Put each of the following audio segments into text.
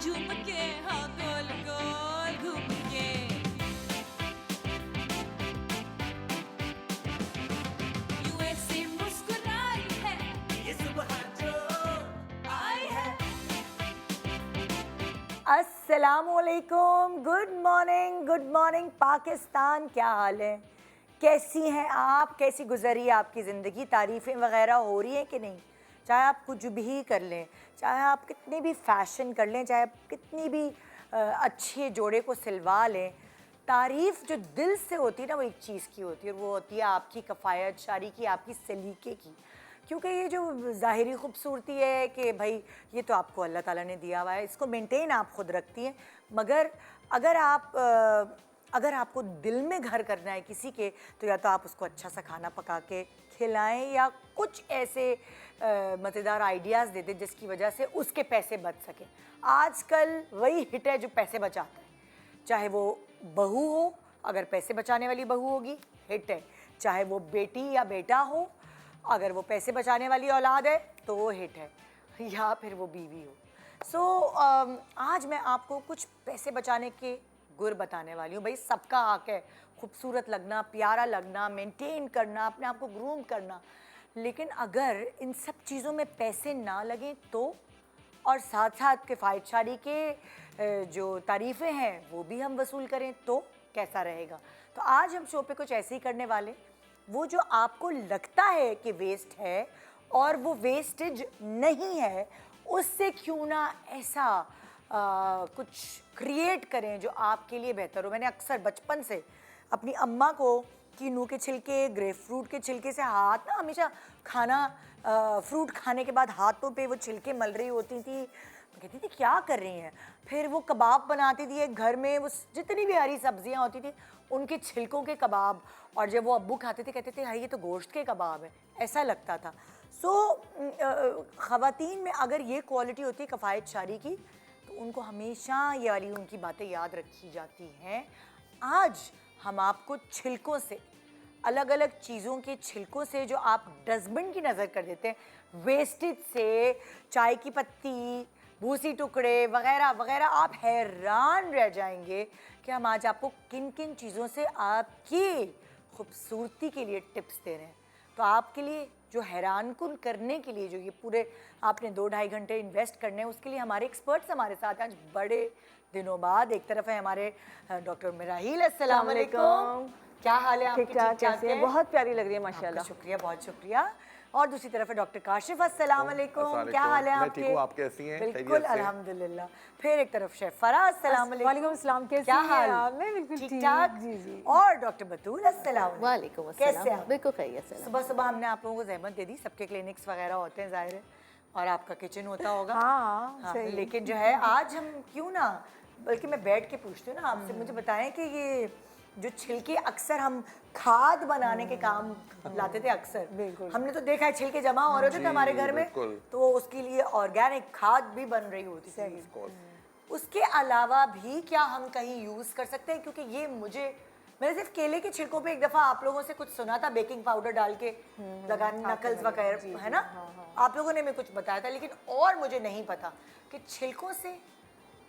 झूम के, हाँ गोल गोल घूम के। यूं ऐसे मुस्कुराई है ये सुबह जो आई है। अस्सलामुअलैकुम, गुड मॉर्निंग पाकिस्तान। क्या हाल है, कैसी हैं आप, कैसी गुजरी है आपकी ज़िंदगी? तारीफ़ें वगैरह हो रही हैं कि नहीं? चाहे आप कुछ भी कर लें, चाहे आप कितने भी फैशन कर लें, चाहे आप कितनी भी अच्छे जोड़े को सिलवा लें, तारीफ़ जो दिल से होती है ना, वो एक चीज़ की होती है, और वो होती है आपकी कफ़ायत शारी की, आपकी सलीके की। क्योंकि ये जो ज़ाहिरी खूबसूरती है कि भाई ये तो आपको अल्लाह ताला ने दिया हुआ है, इसको मेंटेन आप खुद रखती हैं, मगर अगर आपको दिल में घर करना है किसी के, तो या तो आप उसको अच्छा सा खाना पका के खिलाएं, या कुछ ऐसे मज़ेदार आइडियाज़ दे दें जिसकी वजह से उसके पैसे बच सकें। आजकल वही हिट है जो पैसे बचाता है, चाहे वो बहू हो, अगर पैसे बचाने वाली बहू होगी हिट है, चाहे वो बेटी या बेटा हो, अगर वो पैसे बचाने वाली औलाद है तो वो हिट है, या फिर वो बीवी हो। आज मैं आपको कुछ पैसे बचाने के गुर बताने वाली हूँ। भाई सबका हक है खूबसूरत लगना, प्यारा लगना, मेंटेन करना, अपने आप को ग्रूम करना, लेकिन अगर इन सब चीज़ों में पैसे ना लगें तो, और साथ साथ किफ़ायतशारी के जो तारीफ़ें हैं वो भी हम वसूल करें तो कैसा रहेगा? तो आज हम शो पे कुछ ऐसे ही करने वाले, वो जो आपको लगता है कि वेस्ट है और वो वेस्टेज नहीं है, उससे क्यों ना ऐसा कुछ क्रिएट करें जो आपके लिए बेहतर हो। मैंने अक्सर बचपन से अपनी अम्मा को कीनू के छिलके, ग्रेप फ्रूट के छिलके से हाथ ना, हमेशा खाना फ्रूट खाने के बाद हाथों पे वो छिलके मल रही होती थी। मैं कहती थी क्या कर रही हैं? फिर वो कबाब बनाती थी एक घर में, वो जितनी भी हरी सब्जियां होती थी उनके छिलकों के कबाब, और जब वो अब्बू खाते थे कहते थे हाँ ये तो गोश्त के कबाब है, ऐसा लगता था। ख़वातीन में अगर ये क्वालिटी होती है कफ़ायतशारी की, तो उनको हमेशा ये वाली उनकी बातें याद रखी जाती हैं। आज हम आपको छिलकों से, अलग अलग चीज़ों के छिलकों से जो आप डस्टबिन की नज़र कर देते हैं, वेस्टेज से, चाय की पत्ती, भूसी टुकड़े वगैरह वगैरह, आप हैरान रह जाएंगे कि हम आज आपको किन किन चीज़ों से आपकी खूबसूरती के लिए टिप्स दे रहे हैं। तो आपके लिए जो हैरान कुन करने के लिए जो ये पूरे आपने 2-2.5 घंटे इन्वेस्ट करने हैं, उसके लिए हमारे एक्सपर्ट्स हमारे साथ हैं आज बड़े दिनों बाद। एक तरफ है हमारे डॉक्टर मिराहील, अस्सलाम वालेकुम, क्या हाल है आपकी? ठीक ठाक, कैसे हैं? बहुत प्यारी लग रही है माशाल्लाह। शुक्रिया, बहुत शुक्रिया। और दूसरी तरफ है डॉक्टर काशिफ, अस्सलाम वालेकुम, क्या हाल है आपके? मैं ठीक हूँ, आप कैसी हैं? बिल्कुल अल्हम्दुलिल्लाह। फिर एक तरफ शेफ फराह, अस्सलाम वालेकुम। वालेकुम अस्सलाम, कैसी क्या हैं हाल? आप? मैं बिल्कुल ठीक ठीक। ठाक। जी जी। और डॉक्टर बतूल, अस्सलाम वालेकुम कैसे अस्सलाम, हैं? बिल्कुल खैरियत से। सुबह सुबह हमने आप लोगों को जहमत दे दी, सबके क्लिनिक्स वगैरह होते हैं ज़ाहिर है, और आपका किचन होता होगा। हाँ, सही। लेकिन जो है आज हम क्यों ना, बल्कि मैं बैठ के पूछती हूँ ना आपसे, मुझे बताएं कि ये जो छिलके अक्सर हम खाद बनाने के काम लाते थे, अक्सर बिल्कुल। हमने तो देखा है छिलके जमा हो रहे थे हमारे घर में, बिल्कुल। तो उसके लिए ऑर्गेनिक खाद भी बन रही होती थी। उसके अलावा भी क्या हम कहीं यूज़ कर सकते हैं? क्योंकि ये मैंने सिर्फ केले के छिलकों पे एक दफ़ा आप लोगों से कुछ सुना था, बेकिंग पाउडर डाल के लगाने, नकल्स वगैरह, है ना? आप लोगों ने हमें कुछ बताया था, लेकिन और मुझे नहीं पता कि छिलकों से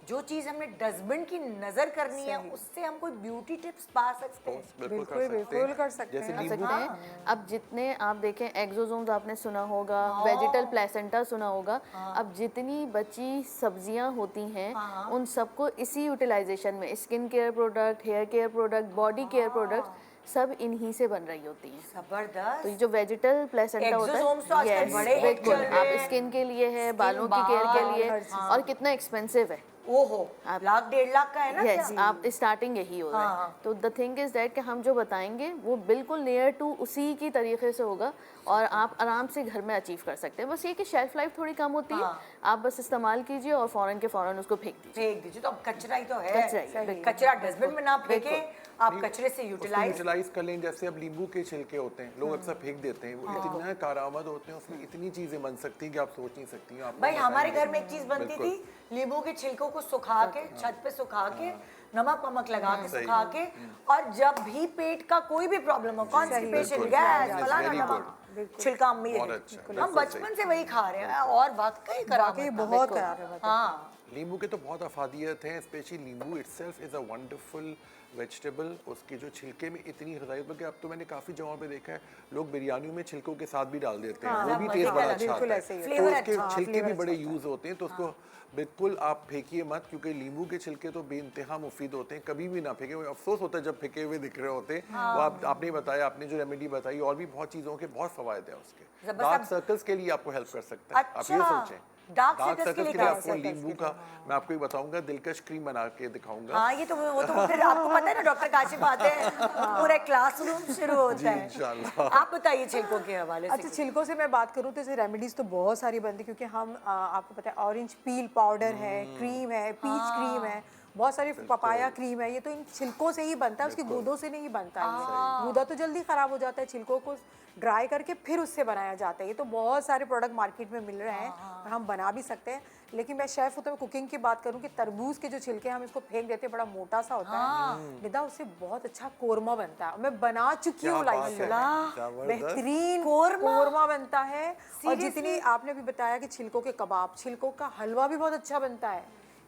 जो चीज़ हमने डस्टबिन की नज़र करनी है, उससे हम कोई ब्यूटी टिप्स पा सकते हैं। बिल्कुल कर सकते जैसे हैं। नींबू अब जितने आप देखें एक्सोसोम्स आपने सुना होगा, वेजिटल प्लेसेंटा सुना होगा, अब जितनी बची सब्जियां होती हैं उन सबको इसी यूटिलाइजेशन में, skin care product, hair care product, body care product, सब इन्हीं से बन रही होती हैं। जबरदस्त। तो ये जो वेजिटल प्लेसेंटा होता Exosomes तो आजकल है, बड़े हिट बिल्कुल, चल रहे आप हैं। स्किन के लिए है, बालों की केयर के लिए, और कितना एक्सपेंसिव है। ओहो, लाख 1.5 लाख का है ना? यस, क्या? आप स्टार्टिंग यही हो रहा है। तो द थिंग इज दैट कि हम जो बताएंगे वो बिल्कुल नियर टू उसी की तरीके से होगा, और आप आराम से घर में अचीव कर सकते हैं। बस ये कि शेल्फ लाइफ थोड़ी कम होती है, आप बस इस्तेमाल कीजिए और फौरन के फौरन उसको फेंक दीजिए। तो अब कचरा ही तो है, कचरा ही है, कचरा डस्टबिन में ना फेंके, आप कचरे से यूटिलाइज कर लें। जैसे अब नींबू के छिलके होते हैं, लोग अक्सर फेंक देते हैं, वो इतना कारआमद होते हैं, उसमें इतनी चीजें बन सकती हैं कि आप सोच नहीं सकती हैं। भाई हमारे घर में एक चीज बनती थी, नींबू के छिलकों को सुखा के, छत पे सुखा के, नमक वमक लगा के सुखा के, और जब भी पेट का कोई भी प्रॉब्लम हो, कॉन्स्टिपेशन, गैस, फलाना नमक, छिलका अम्मी बहुत दे अच्छा, देती। बिल्कुल हम बचपन से वही खा रहे हैं और वाकई करामत वाकई था। बहुत करामत है। हाँ नींबू के तो बहुत अफादियत हैं, स्पेशली नींबू itself is a wonderful vegetable. उसके जो छिलके में इतनी ग़िज़ाइयत, बल्कि अब तो मैंने काफ़ी जगहों पे देखा है लोग बिरयानियों में छिलकों के साथ भी डाल देते हैं, वो भी टेस्ट बड़ा अच्छा बिल्कुल आता ऐसे ही है। है। तो फ्लेवर उसके अच्छा, छिलके भी बड़े यूज़ होते हैं, तो उसको बिल्कुल आप फेंकिए मत, क्योंकि नींबू के छिलके तो बेइंतहा मुफीद होते हैं, कभी भी ना फेंके। मुझे अफसोस होता है जब फेंके हुए दिख रहे होते हैं। वो आपने बताया, आपने जो रेमेडी बताई, और भी बहुत चीज़ों के बहुत फ़वायद हैं उसके। जबरदस्त। डार्क सर्कल्स के लिए आपको हेल्प कर सकता है, आप ये अच्छा, सोचें। डार्क डार्क सर्कल्स के सर्कल्स लिए के लिए डार्क आपको नींबू का मैं आपको ये बताऊंगा, दिलकश क्रीम बना के दिखाऊंगा। हाँ, ये तो वो तो फिर आपको पता है ना, डॉक्टर काशिफ आते हैं पूरा क्लासरूम शुरू होता है। इंशाल्लाह। आप बताइए छिलकों के हवाले अच्छा, से। छिलकों से मैं बात करूँ तो ऐसे रेमेडीज तो बहुत सारी बनती, क्योंकि हम आपको पता है ऑरेंज पील पाउडर है, क्रीम है, पीच क्रीम है, बहुत सारी पपाया क्रीम है, ये तो इन छिलकों से ही बनता है, उसकी गूदों से नहीं बनता है। गूदा तो जल्दी खराब हो जाता है, छिलकों को ड्राई करके फिर उससे बनाया जाता है। ये तो बहुत सारे प्रोडक्ट मार्केट में मिल रहे हैं और हम बना भी सकते हैं। लेकिन मैं शेफ हूँ तो मैं कुकिंग की बात करूँ कि तरबूज के जो छिलके हैं हम इसको फेंक देते हैं, बड़ा मोटा सा होता है निदा, उससे बहुत अच्छा कोरमा बनता है। मैं बना चुकी हूँ क्या लाइफ बात से, है, जबरदस्त। बेहतरीन कोरमा बनता है। और जितनी आपने भी बताया कि छिलकों के कबाब, छिलकों का हलवा भी बहुत अच्छा बनता है,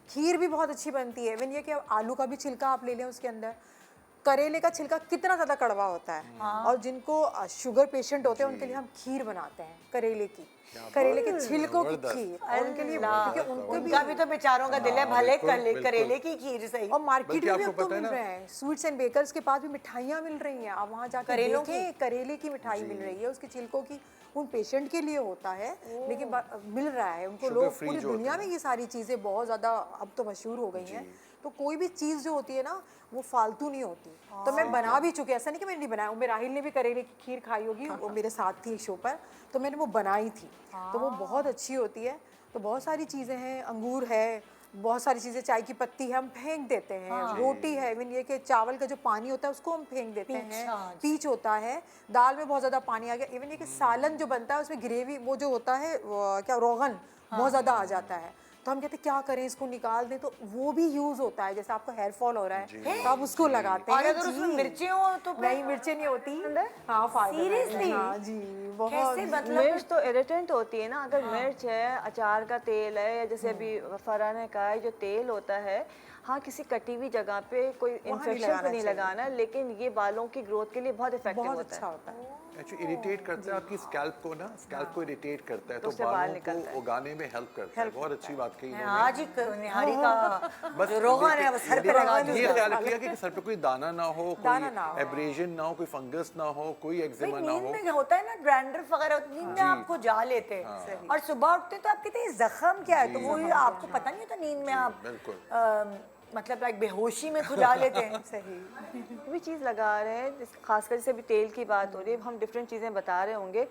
खीर भी बहुत अच्छी बनती है। इवन ये कि आलू का भी छिलका आप ले लें, उसके अंदर करेले का छिलका कितना ज़्यादा कड़वा होता है। और जिनको शुगर पेशेंट होते हैं उनके लिए हम खीर बनाते हैं करेले की, करेले के छिलकों की खीर, और उनके लिए, क्योंकि उनको भी उनका भी तो बेचारों का दिल है, भले बिल्कुल। करेले की खीर सही। और मार्केट बल्कि में भी आपको अब तो पता है मिल ना- रहे हैं, स्वीट्स एंड बेकर्स के पास भी मिठाइयाँ मिल रही हैं। आप वहाँ जाकर करेलों देखें, करेले की मिठाई मिल रही है, उसके छिलकों की। उन पेशेंट के लिए होता है, लेकिन मिल रहा है उनको। Sugar लोग free पूरी जो होते दुनिया हैं में ये सारी चीज़ें बहुत ज़्यादा अब तो मशहूर हो गई हैं। तो कोई भी चीज़ जो होती है ना, वो फालतू नहीं होती। तो मैं बना भी चुकी, ऐसा नहीं कि मैंने नहीं बनाया। उम्र राहिल ने भी करेले की खीर खाई होगी, वो मेरे साथ थी शो पर, तो मैंने वो बनाई थी, तो वो बहुत अच्छी होती है। तो बहुत सारी चीज़ें हैं, अंगूर है, बहुत सारी चीज़ें, चाय की पत्ती है, हम फेंक देते हैं। रोटी है, इवन ये कि चावल का जो पानी होता है उसको हम फेंक देते हैं। पीच होता है, दाल में बहुत ज़्यादा पानी आ गया। इवन ये कि सालन जो बनता है उसमें ग्रेवी, वो जो होता है क्या रोगन, बहुत ज़्यादा आ जाता है। तो हम कहते हैं क्या करें, इसको निकाल दें, तो वो भी यूज़ होता है। जैसे आपको हेयर फॉल हो रहा है तो आप उसको लगाते हैं। और अगर उसमें मिर्चें हो तो फिर- नहीं, मिर्चें नहीं होती। हाँ, फायदा है। Seriously? हाँ जी, बहुत। कैसे मतलब? मिर्च तो इरिटेंट होती है ना। अगर मिर्च है, अचार का तेल है, या जैसे अभी फरहान ने कहा है जो तेल होता है, हाँ किसी कटी हुई जगह पे कोई इन्फेक्शन लगाना को नहीं चाहिए। लगाना, लेकिन ये बालों की ग्रोथ के लिए बहुत इफेक्टिव बहुत होता अच्छा है। होता है। एक्चुअली इरिटेट करता है आपकी स्कैल्प को ना, स्कैल्प को इरिटेट करता है, तो उससे बाल बालों निकलता को है। उगाने में हेल्प करता है। बहुत अच्छी बात कही मैं इन्होंने। आज ही निहारी का जो रोगन है वो सर पे लगा ये दूंगा। ख्याल किया कि सर पे कोई दाना ना हो, दाना ना हो। कोई एब्रेजन ना हो, कोई फंगस ना हो, कोई भाई एक्जिमा ना नींद हो। में होता है ना, डैंड्रफ वगैरह, नींद में आपको जा लेते हैं और सुबह उठते तो आप कहते हैं जख्म क्या है, तो वो आपको पता नहीं होता नींद में आप बिल्कुल। मतलब लाइक बेहोशी में खुदा लेते हैं। सही। भी चीज़ लगा रहे हैं, खासकर जैसे अभी तेल की बात हो रही है, हम डिफरेंट चीज़ें बता रहे होंगे।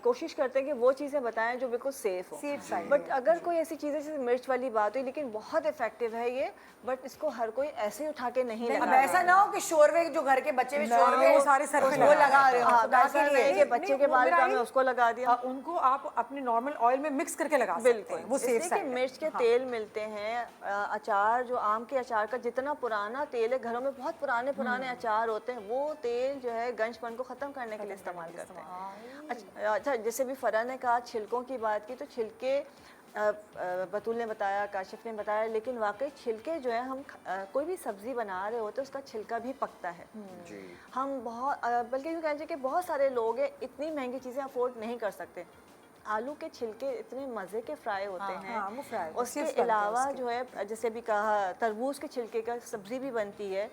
कोशिश करते हैं कि वो चीज़ें बताएं जो बिल्कुल सेफ हो। Safe side बट अगर कोई ऐसी चीज़ें जैसे मिर्च वाली बात हुई, लेकिन बहुत इफेक्टिव है ये, बट इसको हर कोई ऐसे ही उठा के नहीं अब लगा। ऐसा ना हो कि शोरवे जो घर के बच्चे भी शोरवे वो सारे सर पे वो लगा रहे हो, हाँ, खुदा ऐसा के नहीं लिए। कि बच्चे के बाल का हमें उसको लगा दिया। उनको आप अपने नॉर्मल ऑयल में मिक्स करके लगा सकते बिल्कुल, हैं, वो सेफ इसलिए कि साइड है। मिर्च के तेल मिलते हैं, अचार जो आम के अचार का जितना पुराना तेल है, घरों में बहुत पुराने पुराने अचार होते हैं, वो तेल जो है गंजपन को ख़त्म करने के लिए इस्तेमाल करते हैं। अच्छा, जैसे भी फरहान ने कहा छिलकों की बात की, तो छिलके बतूल ने बताया, काशिफ ने बताया, लेकिन वाकई छिलके जो है, हम कोई भी सब्ज़ी बना रहे होते हैं उसका छिलका भी पकता है। जी। हम बहुत बल्कि यूँ कह लीजिए कि बहुत सारे लोग हैं इतनी महंगी चीज़ें अफोर्ड नहीं कर सकते। आलू के छिलके इतने मज़े के फ्राई होते हैं। हाँ, वो फ्राई उसके chips बनते हैं अलावा उसके। जो है, जैसे भी कहा, तरबूज के छिलके का सब्ज़ी भी बनती है।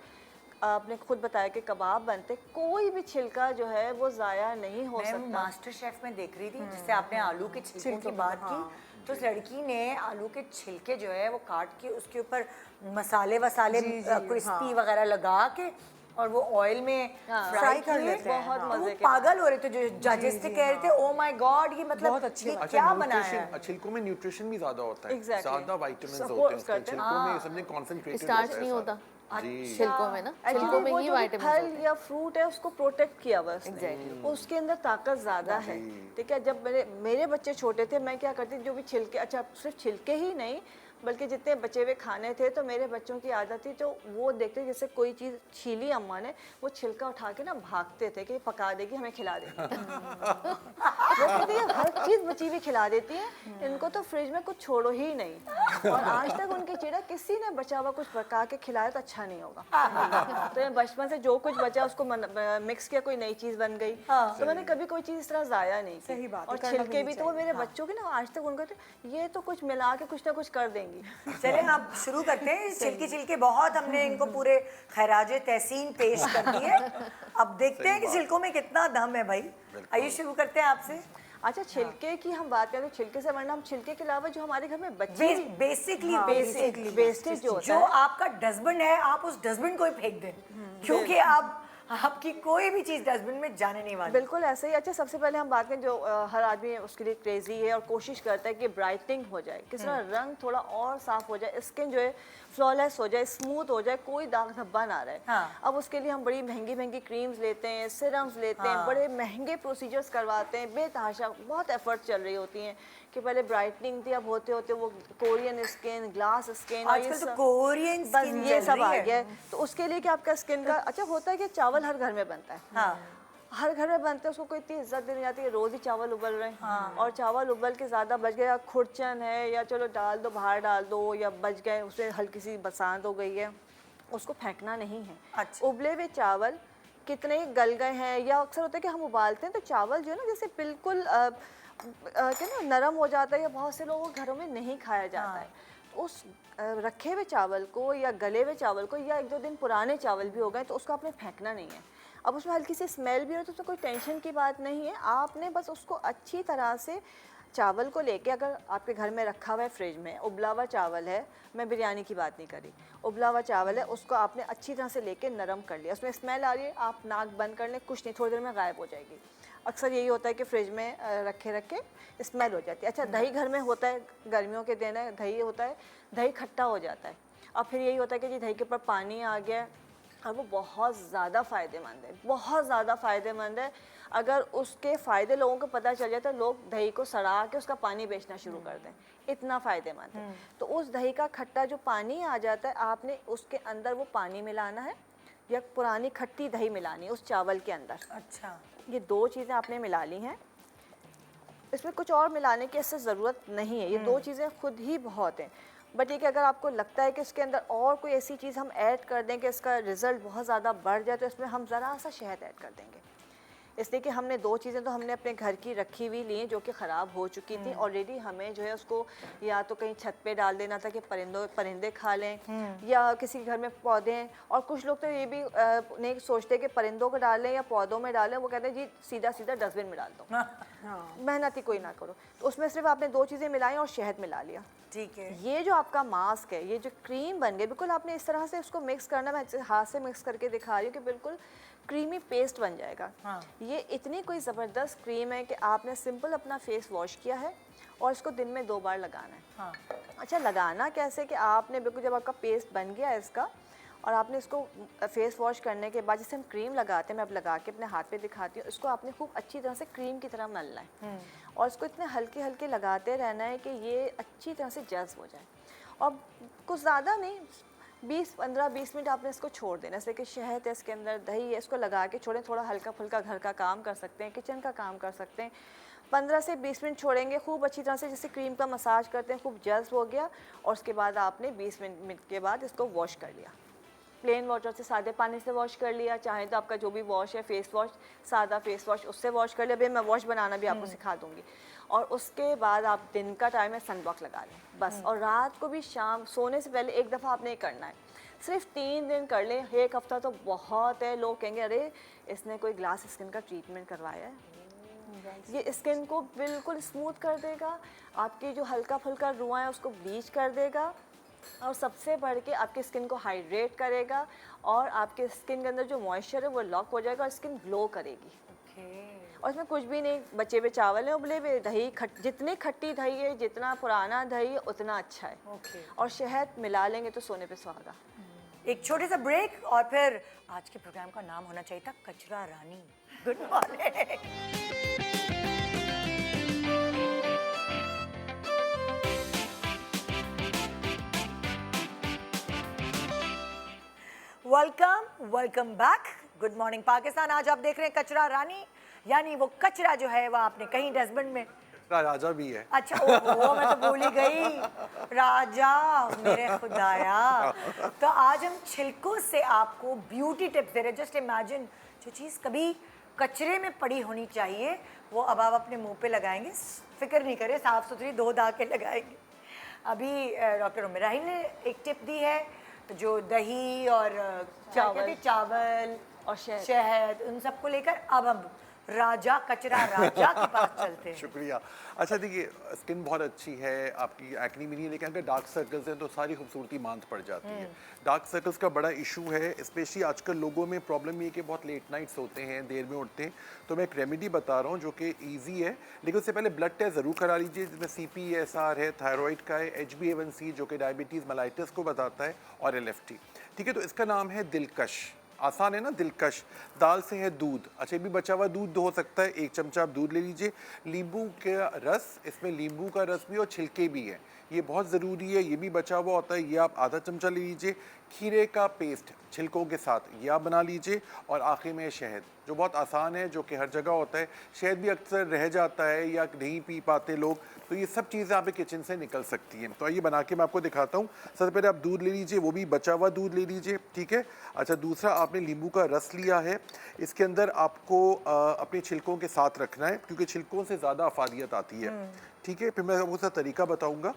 आपने खुद बताया कि कबाब बनते, कोई भी छिलका जो है वो ज़ाया नहीं हो मैं सकता। मास्टर शेफ में देख रही थी, जिससे आपने आलू के छिलकों की बात की, तो उस लड़की ने आलू के छिलके जो है वो काट के उसके ऊपर मसाले वसाले क्रिस्पी वगैरह लगा के और वो ऑयल में फ्राई कर लेते हैं। बहुत तो मजे वो के। पागल हो रहे थे जो जजेस थे, कह रहे थे ओ माय गॉड ये मतलब बहुत अच्छी ये बात। क्या बनाया है। न्यूट्रिशन, छिलकों में न्यूट्रिशन भी ज्यादा होता है। Exactly. ज्यादा विटामिन्स Support होते हैं उसके करते हैं। छिलकों में, सबने कॉन्सेंट्रेटेड स्टार्च नहीं होता जी। छिलकों में ना, छिलकों Actually, में वो ही जो भी विटामिन फल होते हैं। या फ्रूट है उसको प्रोटेक्ट किया हुआ है उसने। उसके अंदर ताकत ज़्यादा है। ठीक है, जब मेरे बच्चे छोटे थे, मैं क्या करती थी, जो भी छिलके, अच्छा सिर्फ छिलके ही नहीं, बल्कि जितने बचे हुए खाने थे तो मेरे बच्चों की आदत थी, तो वो देखते जैसे कोई चीज़ छीली अम्मा ने, वो छिलका उठा के ना भागते थे कि पका देगी, हमें खिला देगी। वो कहते हैं हर चीज़ बची हुई खिला देती है, इनको तो फ्रिज में कुछ छोड़ो ही नहीं। और आज तक उनकी चिड़ा किसी ने बचा हुआ कुछ पका के खिलाया तो अच्छा नहीं होगा। तो बचपन से जो कुछ बचा उसको मिक्स किया, कोई नई चीज़ बन गई, तो मैंने कभी कोई चीज़ इस तरह ज़ाया नहीं की। सही बात है, और करना भी छिलके नहीं भी तो वो मेरे बच्चों के ना आज तक उनको ये तो कुछ मिला के कुछ ना कुछ कर देंगी। चलें आप शुरू करते हैं। छिलके छिलके बहुत हमने इनको पूरे खैराज तहसीन पेश कर दिए। अब देखते हैं कि छिलकों में कितना दम है भाई। आइए शुरू करते हैं आपसे। अच्छा, छिलके की हम बात करें तो छिलके से वरना हम छिलके के अलावा जो हमारे घर में बच्चे बेसिकली वेस्टेज जो होता जो है, आपका डस्टबिन है आप उस डस्टबिन को ही फेंक दें, क्योंकि अब आपकी कोई भी चीज डस्टबिन में जाने नहीं वाली। बिल्कुल ऐसे ही। अच्छा, सबसे पहले हम बात करें जो हर आदमी उसके लिए क्रेजी है और कोशिश करता है कि ब्राइटनिंग हो जाए, किस तरह रंग थोड़ा और साफ हो जाए, स्किन जो है फ्लॉलेस हो जाए, स्मूथ हो जाए, कोई दाग धब्बा ना रहे। हाँ। अब उसके लिए हम बड़ी महंगी महंगी क्रीम्स लेते हैं, सिरम्स लेते हैं, बड़े महंगे प्रोसीजर्स करवाते हैं, बेतहाशा बहुत एफर्ट चल रही होती हैं कि पहले ब्राइटनिंग थी, अब होते होते वो कोरियन स्किन, ग्लास स्किन, आजकल तो कोरियन बस स्किन ये चल सब रही आ है। गया है। तो उसके लिए कि आपका स्किन का अच्छा होता है कि चावल हर घर में बनता है, हाँ। हर घर में बनते हैं, उसको कोई इतनी इज्जत दी नहीं जाती है, रोज ही चावल उबल रहे हैं। और चावल उबल के ज़्यादा बच गए, या खुरचन है या चलो डाल दो बाहर डाल दो, या बच गए उसमें हल्की सी बरसात हो गई है, उसको फेंकना नहीं है। अच्छा। उबले हुए चावल कितने ही गल गए हैं, या अक्सर होता है कि हम उबालते हैं तो चावल जो है ना जैसे बिल्कुल क्या ना नरम हो जाता है, या बहुत से लोगों के घरों में नहीं खाया जाता है। उस रखे हुए चावल को या गले हुए चावल को, या 1-2 दिन पुराने चावल भी हो गए, तो उसको आपने फेंकना नहीं है। अब उसमें हल्की सी स्मेल भी हो तो उसमें कोई टेंशन की बात नहीं है, आपने बस उसको अच्छी तरह से चावल को लेके, अगर आपके घर में रखा हुआ है फ्रिज में उबला हुआ चावल है, मैं बिरयानी की बात नहीं करी, उबला हुआ चावल है, उसको आपने अच्छी तरह से लेके नरम कर लिया, उसमें स्मेल आ रही है, आप नाक बंद कर लें, कुछ नहीं, थोड़ी देर में गायब हो जाएगी। अक्सर यही होता है कि फ्रिज में रखे रखे स्मेल हो जाती है। अच्छा, दही घर में होता है, गर्मियों के दिन है, दही होता है, दही खट्टा हो जाता है, अब फिर यही होता है कि जी दही के ऊपर पानी आ गया, और वो बहुत ज़्यादा फ़ायदेमंद है, बहुत ज़्यादा फ़ायदेमंद है। अगर उसके फ़ायदे लोगों को पता चल जाए तो लोग दही को सड़ा के उसका पानी बेचना शुरू कर दें, इतना फ़ायदेमंद है। तो उस दही का खट्टा जो पानी आ जाता है, आपने उसके अंदर वो पानी मिलाना है, या पुरानी खट्टी दही मिलानी है उस चावल के अंदर। अच्छा। ये 2 चीज़ें आपने मिला ली हैं, इसमें कुछ और मिलाने की इससे ज़रूरत नहीं है, ये 2 चीज़ें खुद ही बहुत हैं। बट ये कि अगर आपको लगता है कि इसके अंदर और कोई ऐसी चीज़ हम ऐड कर दें कि इसका रिज़ल्ट बहुत ज़्यादा बढ़ जाए, तो इसमें हम ज़रा सा शहद ऐड कर देंगे। इसलिए कि हमने 2 चीज़ें तो हमने अपने घर की रखी हुई ली हैं जो कि ख़राब हो चुकी थी ऑलरेडी, हमें जो है उसको या तो कहीं छत पे डाल देना था कि परिंदे खा लें, या किसी के घर में पौधे हैं, और कुछ लोग तो ये भी नहीं सोचते कि परिंदों को डालें या पौधों में डालें, वो कहते हैं जी सीधा सीधा डस्टबिन में डाल दो, मेहनत ही कोई ना करो। तो उसमें सिर्फ आपने 2 चीज़ें मिलाई और शहद मिला लिया। ठीक है। ये जो आपका मास्क है, ये जो क्रीम बन गई, बिल्कुल आपने इस तरह से उसको मिक्स करना, मैं हाथ से मिक्स करके दिखा रही हूँ कि बिल्कुल क्रीमी पेस्ट बन जाएगा। हाँ। ये इतनी कोई ज़बरदस्त क्रीम है कि आपने सिंपल अपना फेस वॉश किया है और इसको दिन में 2 बार लगाना है। हाँ। अच्छा, लगाना कैसे कि आपने बिल्कुल जब आपका पेस्ट बन गया है इसका, और आपने इसको फेस वॉश करने के बाद जैसे हम क्रीम लगाते हैं, मैं अब लगा के अपने हाथ पे दिखाती हूँ, इसको आपने खूब अच्छी तरह से क्रीम की तरह मलना है, और इसको इतने हल्के हल्के लगाते रहना है कि ये अच्छी तरह से जज्ब हो जाए। और कुछ ज़्यादा नहीं, 15-20 मिनट आपने इसको छोड़ देना। जैसे कि शहद है इसके अंदर, दही है, इसको लगा के छोड़ें, थोड़ा हल्का फुल्का घर का काम कर सकते हैं, किचन का काम कर सकते हैं, 15 से 20 मिनट छोड़ेंगे, खूब अच्छी तरह से जैसे क्रीम का मसाज करते हैं, खूब जज्ब हो गया, और उसके बाद आपने 20 मिनट के बाद इसको वॉश कर लिया, प्लेन वाटर से, सादे पानी से वॉश कर लिया, चाहे तो आपका जो भी वॉश है फेस वॉश, सादा फेस वॉश, उससे वॉश कर लिया। अभी मैं वॉश बनाना भी आपको सिखा दूंगी। और उसके बाद आप दिन का टाइम है सनब्लॉक लगा लें बस, और रात को भी शाम सोने से पहले 1 दफ़ा आपने करना है, सिर्फ 3 दिन कर लें, 1 हफ्ता तो बहुत है। लोग कहेंगे अरे इसने कोई ग्लास स्किन का ट्रीटमेंट करवाया है, ये स्किन को बिल्कुल स्मूथ कर देगा, आपकी जो हल्का फुल्का रुआं है उसको ब्लीच कर देगा, और सबसे बढ़ के आपकी स्किन को हाइड्रेट करेगा, और आपके स्किन के अंदर जो मॉइस्चर है वो लॉक हो जाएगा, और स्किन ग्लो करेगी। और इसमें कुछ भी नहीं, बचे हुए चावल हैं, उबले हुए दही, जितनी खट्टी दही है, जितना पुराना दही है उतना अच्छा है। और शहद मिला लेंगे तो सोने पे सुहागा। एक छोटे सा ब्रेक, और फिर आज के प्रोग्राम का नाम होना चाहिए था कचरा रानी। Good morning. Welcome back. Good morning Pakistan. आज आप देख रहे हैं कचरा रानी, यानी वो कचरा जो है वो आपने कहीं डस्टबिन में। राजा भी है। अच्छा, ओहो, मैं तो भूल ही गई, राजा मेरे खुदाया। तो आज हम छिलकों से आपको ब्यूटी टिप्स दे रहे हैं। जस्ट इमेजिन, जो चीज़ कभी कचरे में पड़ी होनी चाहिए वो अब आप अपने मुंह पे लगाएंगे, फिक्र नहीं करें, साफ सुथरी धो धा के लगाएंगे। अभी डॉक्टर उमर राहिल ने एक टिप दी है, तो जो दही और चावल और शहद। शहद उन सबको लेकर अब हम राजा कचरा राजा के पास चलते हैं। शुक्रिया। अच्छा देखिए, स्किन बहुत अच्छी है आपकी, एक्नी भी नहीं है, लेकिन अगर डार्क सर्कल्स हैं तो सारी खूबसूरती मांद पड़ जाती है। डार्क सर्कल्स का बड़ा इशू है, स्पेशली आजकल लोगों में प्रॉब्लम ये है कि बहुत लेट नाइट्स होते हैं, देर में उठते हैं। तो मैं एक रेमेडी बता रहा हूँ जो कि ईजी है, लेकिन उससे पहले ब्लड टेस्ट ज़रूर करा लीजिए, जिसमें CPSR है, थायराइड का है, HbA1c जो कि डायबिटीज़ मेलाइटिस को बताता है, और LFT। ठीक है, तो इसका नाम है दिलकश। आसान है ना, दिलकश। दाल से है दूध, अच्छा ये भी बचा हुआ दूध हो सकता है, 1 चमचा आप दूध ले लीजिए। नींबू का रस, इसमें नींबू का रस भी और छिलके भी है, ये बहुत ज़रूरी है, ये भी बचा हुआ होता है, ये आप आधा चमचा ले लीजिए। खीरे का पेस्ट छिलकों के साथ ये आप बना लीजिए। और आखिर में शहद, जो बहुत आसान है, जो कि हर जगह होता है। शहद भी अक्सर रह जाता है या नहीं पी पाते लोग, तो ये सब चीज़ें आपके किचन से निकल सकती हैं। तो आइए बना के मैं आपको दिखाता हूँ। सबसे पहले आप दूध ले लीजिए, वो भी बचा हुआ दूध ले लीजिए, ठीक है। अच्छा, दूसरा आपने नींबू का रस लिया है, इसके अंदर आपको अपने छिलकों के साथ रखना है, क्योंकि छिलकों से ज़्यादा अफादियत आती है, ठीक है। फिर मैं आपको उसका तरीका बताऊँगा।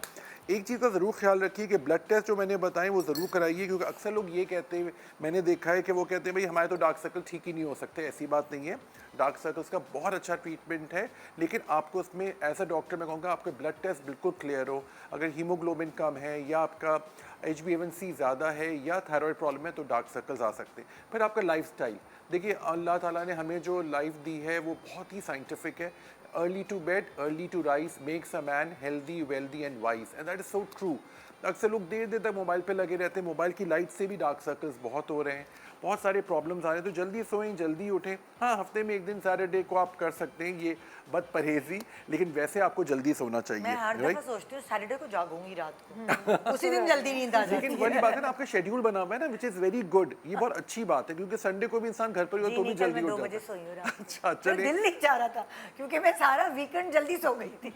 एक चीज़ का ज़रूर ख्याल रखिए कि ब्लड टेस्ट जो मैंने बताए वो ज़रूर कराइए, क्योंकि अक्सर लोग ये कहते हैं, मैंने देखा है कि वो कहते हैं भाई हमारे तो डार्क सर्कल ठीक ही नहीं हो सकते। ऐसी बात नहीं है, डार्क सर्कल्स का बहुत अच्छा ट्रीटमेंट है, लेकिन आपको उसमें एज अ डॉक्टर मैं कहूँगा आपके ब्लड टेस्ट बिल्कुल क्लियर हो। अगर हीमोग्लोबिन कम है या आपका HbA1c ज़्यादा है या थायराइड प्रॉब्लम है तो डार्क सर्कल्स आ सकते हैं। फिर आपका लाइफस्टाइल, देखिए अल्लाह ताला ने हमें जो लाइफ दी है वो बहुत ही साइंटिफिक है। Early to bed early to rise makes a man healthy wealthy and wise, and that is so true. अक्सर लोग देर देर तक मोबाइल पे लगे रहते हैं, मोबाइल की लाइट से भी डार्क सर्कल्स बहुत हो रहे हैं, बहुत सारे प्रॉब्लम्स आ रहे हैं। तो जल्दी सोएं, जल्दी उठें। हाँ, हफ्ते में एक दिन सैटरडे को आप कर सकते हैं ये बद परहेजी, लेकिन वैसे आपको जल्दी सोना चाहिए। मैं हर दफा सोचती हूँ सैटरडे को जागूंगी रात को, उसी दिन जल्दी नींद आ जाती लेकिन है। वही बात है ना, आपका शेड्यूल बना हुआ है ना, विच इज़ वेरी गुड। ये बहुत अच्छी बात है, क्योंकि संडे को भी इंसान घर पर ही हो तो भी जल्दी मैं उठ 2 बजे जाता है। सोई हूँ रात को। अच्छा, मेरा चलिए। दिल नहीं चाह रहा था, क्योंकि मैं सारा वीकेंड जल्दी सो गई थी।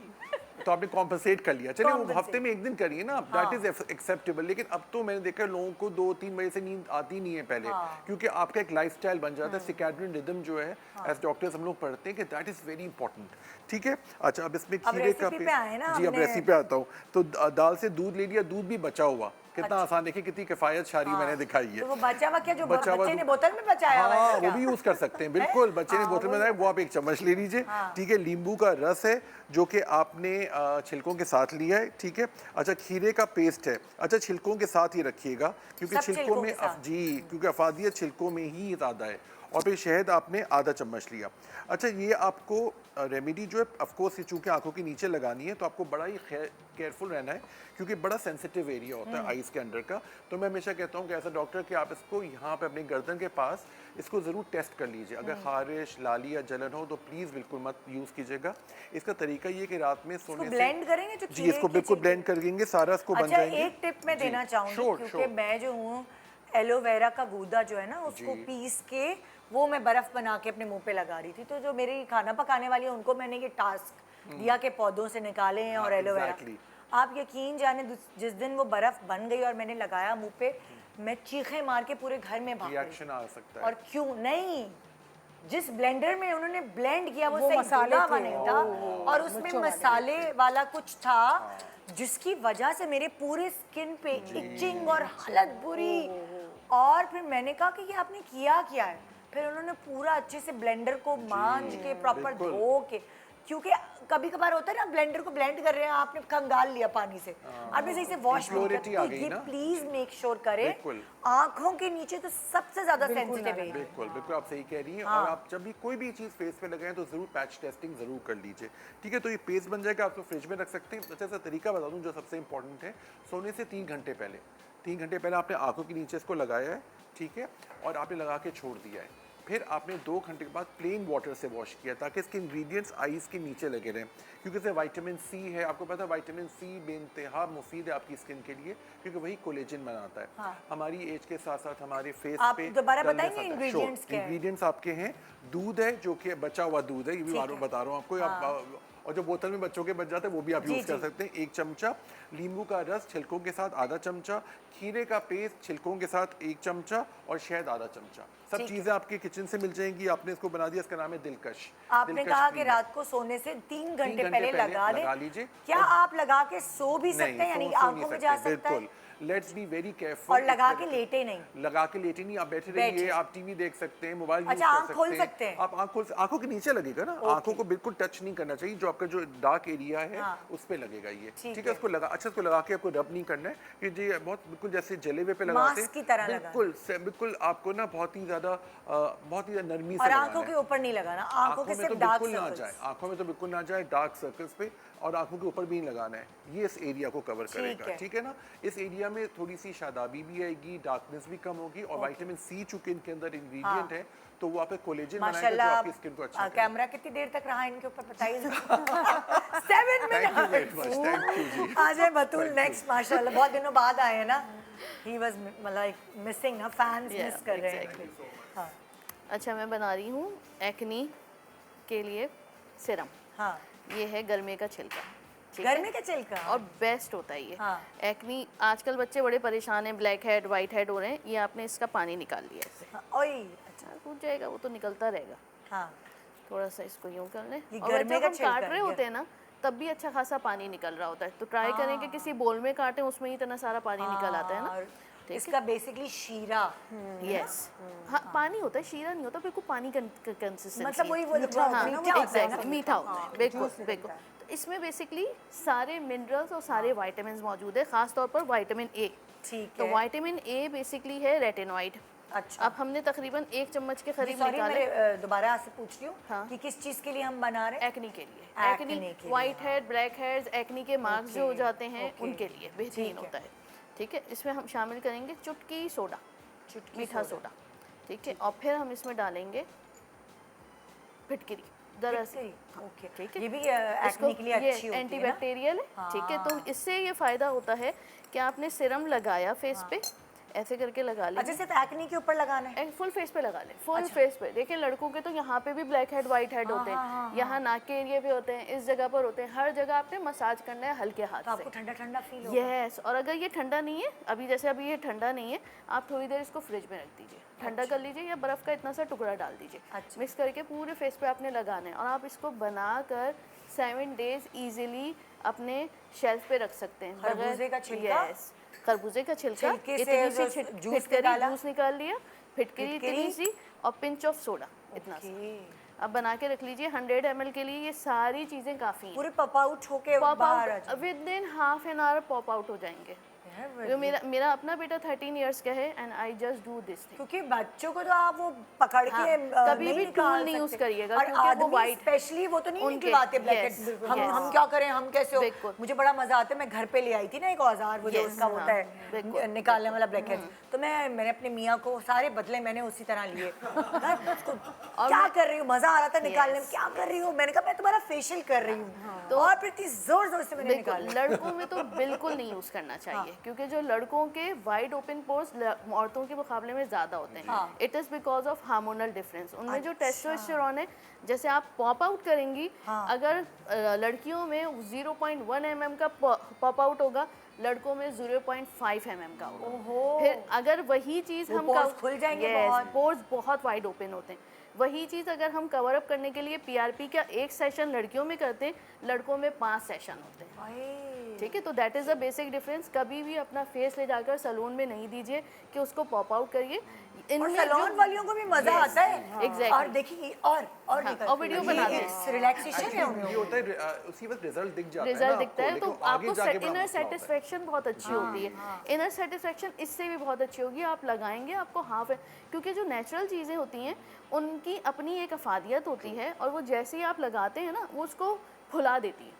तो आपने कॉम्पनसेट कर लिया, चलिए वो Compensate। हफ्ते में एक दिन करिए ना, दैट इज एक्सेप्टेबल। लेकिन अब तो मैंने देखा है लोगों को 2-3 बजे से नींद आती नहीं है पहले, क्योंकि आपका एक लाइफस्टाइल बन जाता है। सिर्कैडियन रिदम जो है, एज डॉक्टर्स हम लोग पढ़ते हैं कि दैट इज वेरी इंपॉर्टेंट, ठीक है। अच्छा, अब इसमें खीरे का रेसिपी पे आए ना जी, अब हमने। रेसिपी पे आता हूँ। तो दाल से दूध ले लिया, दूध भी बचा हुआ, कितना आसान, देखिए कितनी किफायत शारी मैंने दिखाई है। तो वो बचा हुआ क्या, जो बचा हुआ बच्चे ने दूध- बोतल में बचाया हुआ हाँ, है वो क्या? भी यूज कर सकते हैं, बिल्कुल। बच्चे ने बोतल में बनाया, वो आप 1 चम्मच ले लीजिए, ठीक है। नींबू का रस है जो कि आपने छिलकों के साथ लिया है, ठीक है। अच्छा, खीरे का पेस्ट है, अच्छा छिलकों के साथ ही रखिएगा, क्योंकि सब छिलकों छिलकों में के साथ। जी, क्योंकि अफादियत छिलकों में ही ज़्यादा है। और फिर शहद आपने आधा चम्मच लिया। अच्छा, ये आपको रेमेडी जो है ऑफकोर्स ये चूँकि आंखों के नीचे लगानी है, तो आपको बड़ा ही केयरफुल रहना है, क्योंकि बड़ा सेंसिटिव एरिया होता है आइज़ के अंडर का। तो मैं हमेशा कहता हूँ कि ऐसा डॉक्टर कि आप इसको यहाँ पे अपनी गर्दन के पास इसको ज़रूर टेस्ट कर लीजिए। अगर खारिश, लाली या जलन हो तो प्लीज़ बिल्कुल मत यूज़ कीजिएगा। इसका तरीका ये कि रात में सोने से ब्लेंड करेंगे जो जी, खीरे इसको के बिल्कुल छिलके। ब्लेंड कर देंगे, सारा इसको बन अच्छा, जाएंगे। एक टिप मैं जी, देना चाहूंगी, sure, क्योंकि sure। मैं जो हूँ एलोवेरा का गूदा जो है ना, उसको जी। पीस के वो मैं बर्फ बना के अपने मुंह पे लगा रही थी। तो जो मेरी खाना पकाने वाली है उनको मैंने ये टास्क दिया कि पौधों से निकालें और हाँ, एलोवेरा। exactly। आप यकीन जाने, जिस दिन वो बर्फ बन गई और मैंने लगाया मुंह पे, मैं चीखें मार के पूरे घर में भाग गई। रिएक्शन आ सकता है। और क्यों नहीं, जिस ब्लेंडर में उन्होंने ब्लेंड किया वो सही मसाले धुला थे। हुआ नहीं था, और उसमें मसाले वाला कुछ था, जिसकी वजह से मेरे पूरे स्किन पे इचिंग और हालत बुरी। और फिर मैंने कहा कि ये आपने किया क्या है? फिर उन्होंने पूरा अच्छे से ब्लेंडर को मांज के प्रॉपर बिल्कुल। धो के, क्योंकि कभी कभार होता है ना, ब्लेंडर को ब्लेंड कर रहे हैं, आपने खंगाल लिया पानी से, आपने सही से वॉश नहीं Impurity किया, आ तो गई ये ना। प्लीज मेक श्योर करें। बिल्कुल। आंखों के नीचे तो सबसे ज्यादा सेंसिटिव है। बिल्कुल बिल्कुल, आप सही कह रही हैं। और आप जब भी कोई भी चीज़ फेस पे लगाएं तो ज़रूर पैच टेस्टिंग ज़रूर कर लीजिए, ठीक है। तो ये पेस्ट बन जाएगा, आप तो फ्रिज में रख सकते हैं। अच्छा सा तरीका बता दूं जो सबसे इंपॉर्टेंट है, सोने से 3 घंटे पहले, 3 घंटे पहले आपने आंखों के नीचे इसको लगाया है, ठीक है, और आपने लगा के छोड़ दिया है। फिर आपने 2 घंटे के बाद प्लेन वाटर से वॉश किया ताकि इसके इंग्रेडिएंट्स आइस के नीचे लगे रहें, क्योंकि इसमें विटामिन सी है। आपको पता है विटामिन सी बेइंतहा मुफीद है आपकी स्किन के लिए, क्योंकि वही कोलेजन बनाता है। हमारी एज के साथ साथ हमारे फेस आप पे दोबारा dullness बताएंगे आता है। ingredients Sure, क्या है? इंग्रेडिएंट्स आपके हैं, दूध है जो कि बचा हुआ दूध है, ये भी बता रहा हूँ आपको। आप और जो बोतल में बच्चों के बच जाते हैं वो भी आप यूज़ कर सकते हैं। 1 चमचा नींबू का रस छिलकों के साथ आधा चमचा, खीरे का पेस्ट छिलकों के साथ 1 चमचा और शहद आधा चमचा। सब चीज़ें आपके किचन से मिल जाएंगी। आपने इसको बना दिया, इसका नाम है दिलकश। आपने दिलकश कहा कि क्रीम है। रात को सोने से 3 घंटे घंटे पहले पहले लगा लगा लें। लीजिए। क्या आप लगा के सो भी सकते नहीं, हैं, यानी कि सो नहीं आंखों में सकते, जा सकता है? बिल्कुल। Let's be very careful. और लगा के लेटे नहीं? लगा के लेटे नहीं, आप बैठे रहिए, आप टीवी देख सकते हैं, मोबाइल यूज अच्छा, कर आँख खोल सकते हैं? आप आंखों के नीचे लगेगा ना, आंखों को बिल्कुल टच नहीं करना चाहिए। जो आपका जो डार्क एरिया है उस पे लगेगा ये, ठीक है। उसको लगा, अच्छा इसको लगा के आपको रब नहीं करना है कि जी बहुत बिल्कुल जैसे जलेबे पे लगाते मास्क की तरह लगाना। बिल्कुल आपको ना बहुत ही ज्यादा नरमी से और लगाना आंखों है। के ऊपर नहीं लगाना, आंखों के में सिर्फ तो डार्क बिल्कुल ना जाए, सर्कल्स। आंखों में तो बिल्कुल ना जाए, डार्क सर्कल्स पे, और आंखों के ऊपर भी नहीं लगाना है। ये इस एरिया को कवर करेगा, ठीक है ना। इस एरिया में थोड़ी सी शादाबी भी आएगी, डार्कनेस भी कम होगी, और विटामिन सी चूंकि इनके अंदर इंग्रेडिएंट है तो वो आपके कोलेजन बनाएगा जो माशाल्लाह। आपकी स्किन को अच्छा करेगा। कैमरा कितनी देर तक रहा इनके ऊपर बताइए? 7 thank you very minute. Much, thank you जी। आ जाए बतूल नेक्स्ट। माशाल्लाह बहुत दिनों बाद आए हैं ना। ही वाज मतलब मिसिंग ना, फैंस Yeah, मिस कर रहे हैं। exactly. हाँ अच्छा, मैं बना रही हूँ एक्नी के लिए सिरम। हाँ, ये है गर्मी का छिलका, ठीक है? गर्मी का छिलका और बेस्ट होता है ये। हाँ। एक्नी आजकल बच्चे बड़े परेशान हैं, ब्लैक हेड वाइट हेड हो रहे हैं। ये आपने इसका पानी निकाल लिया ऐसे, हाँ, ओए अच्छा। टूट जाएगा, वो तो निकलता रहेगा। हाँ, थोड़ा सा इसको यूं कर लें। ये और गर्मी जब का हम छिलका काट है, रहे ये। होते हैं ना, तब भी अच्छा खासा पानी निकल रहा होता है। तो ट्राई करें कि किसी बोल में काटें, उसमें ही इतना सारा पानी निकल आता है ना। और इसका बेसिकली शीरा, यस, हाँ, पानी होता है, शीरा नहीं होता, बिल्कुल पानी कंसिस्टेंसी। मतलब वही वो मीठा होता है ना, मीठा होता है ना। एग्जैक्टली, मीठा होता है, बिल्कुल juice बिल्कुल। निकलता तो इसमें बेसिकली सारे मिनरल्स और सारे विटामिन मौजूद है, खास तौर पर विटामिन ए। ठीक तो है। विटामिन ए बेसिकली है रेटिनॉइड। अच्छा। अब हमने तकरीबन 1 चम्मच के करीब सॉरी, निकाले मैं दोबारा आपसे पूछ रही हूँ हाँ। कि किस चीज़ के लिए हम बना रहे हैं? एक्नी के लिए। एक्ने के लिए, white head, black heads, acne के मार्क्स जो हो जाते हैं ओके। उनके लिए बेहतरीन ठीक है। होता है, ठीक है। इसमें हम शामिल करेंगे चुटकी सोडा, चुटकी मीठा सोडा, ठीक है। और फिर हम इसमें डालेंगे फिटकरी। दरअसल ओके, ठीक है। ये भी एक्ने के लिए अच्छी होती है ना? एंटीबैक्टीरियल है, ठीक है। तो इससे ये फ़ायदा होता है कि आपने सिरम लगाया फेस पे, ऐसे करके लगा अच्छा, लीजिए। सिर्फ एक्ने के ऊपर लगाना है? फुल फेस पे लगा लें, फुल फेस पे। देखिए लड़कों के तो यहाँ पे भी ब्लैक हेड वाइट हेड होते हैं, यहाँ नाक के एरिया पे होते हैं, इस जगह पर होते हैं, हर जगह आपने मसाज करना है हल्के तो हाथ आपको से। ठंडा ठंडा फील होगा। यस, और अगर ये ठंडा नहीं है, अभी जैसे अभी ये ठंडा नहीं है, आप थोड़ी देर इसको फ्रिज में रख दीजिए, ठंडा कर लीजिए, या बर्फ़ का इतना सा टुकड़ा डाल दीजिए, अच्छा। मिक्स करके पूरे फेस पे आपने लगाना है। और आप इसको बनाकर 7 डेज इजीली अपने शेल्फ पे रख सकते हैं। खरबूजे का छिलका? यस, खरबूजे का छिलका, छिलके से इतनी सी जो जूस फिटकरी, निकाला? जूस निकाल लिया, फिटकरी फिटकरी? इतनी सी, और पिंच ऑफ सोडा इतना सा। ओके। अब बना के रख लीजिए। 100 ml के लिए ये सारी चीज़ें काफ़ी हैं। पूरे पॉप आउट होके पॉप बाहर आ out within half an hour pop out हो जाएंगे। जाए। जो मेरा अपना बेटा 13 इयर्स का है, and I just do this thing. क्योंकि बच्चों को तो आप वो पकड़ के हाँ, कभी नहीं भी निकाल टूल नहीं यूज सकते। करिएगा, और क्योंकि वो आदमी वाइट स्पेशली वो तो नहीं उनके- निकलवाते ब्लैक yes, हेड। yes. हम क्या करें, हम कैसे हो? बिल्कुल। मुझे बड़ा मजा आता है, मैं घर पे ले आई थी ना एक औजार, वो जो Yes, उसका हाँ, होता है बिल्कुल, निकालने वाला ब्लैक हेड, तो मैंने अपने मियाँ को सारे बदले मैंने उसी तरह लिए। उसको क्या कर रही हूँ, मजा आ रहा था निकालने में, क्या कर रही हूँ? मैंने कहा मैं तुम्हारा फेशियल कर रही हूँ, और फिर इतनी जोर जोर से मैंने बिल्कुल। निकाला। लड़कों में तो बिल्कुल नहीं यूज करना चाहिए, क्योंकि जो लड़कों के वाइड ओपन पोर्स औरतों के मुकाबले में ज्यादा होते हैं। It is because of hormonal difference. उनमें जो टेस्टोस्टेरोन है, जैसे आप पॉप आउट करेंगी, अगर लड़कियों में 0.1 mm का पॉप आउट होगा, लड़कों में 0.5 mm का होगा। फिर अगर वही चीज वो हम pores खुल जाएंगे बहुत। पोर्स बहुत वाइड ओपन होते हैं। वही चीज़ अगर हम कवर अप करने के लिए पीआरपी का 1 सेशन लड़कियों में करते हैं, लड़कों में 5 सेशन होते हैं। ठीक है, तो that is the basic difference. कभी भी अपना फेस ले जाकर सैलून में नहीं दीजिए कि उसको पॉप आउट करिए। और सैलून वालियों को भी मजा आता है। exactly. और देखिए और निकल और वीडियो बना दें। रिलैक्सेशन है उन ये लोगों होता है उसी वक्त रिजल्ट दिख जाता है ना रिजल्ट दिखता है, आपको, तो लेकिन आगे आपको जाके बड़ा इनर मसला होता है। सेटिस्फेक्शन बहुत अच्छी होती है। इनर सेटिस्फेक्शन इससे भी बहुत अच्छी होगी। आप लगाएंगे, आपको हाफ है, क्योंकि जो नेचुरल चीज़ें होती हैं उनकी अपनी एक अफादियत होती है, और वो जैसे ही आप लगाते हैं ना, वो उसको फुला देती है।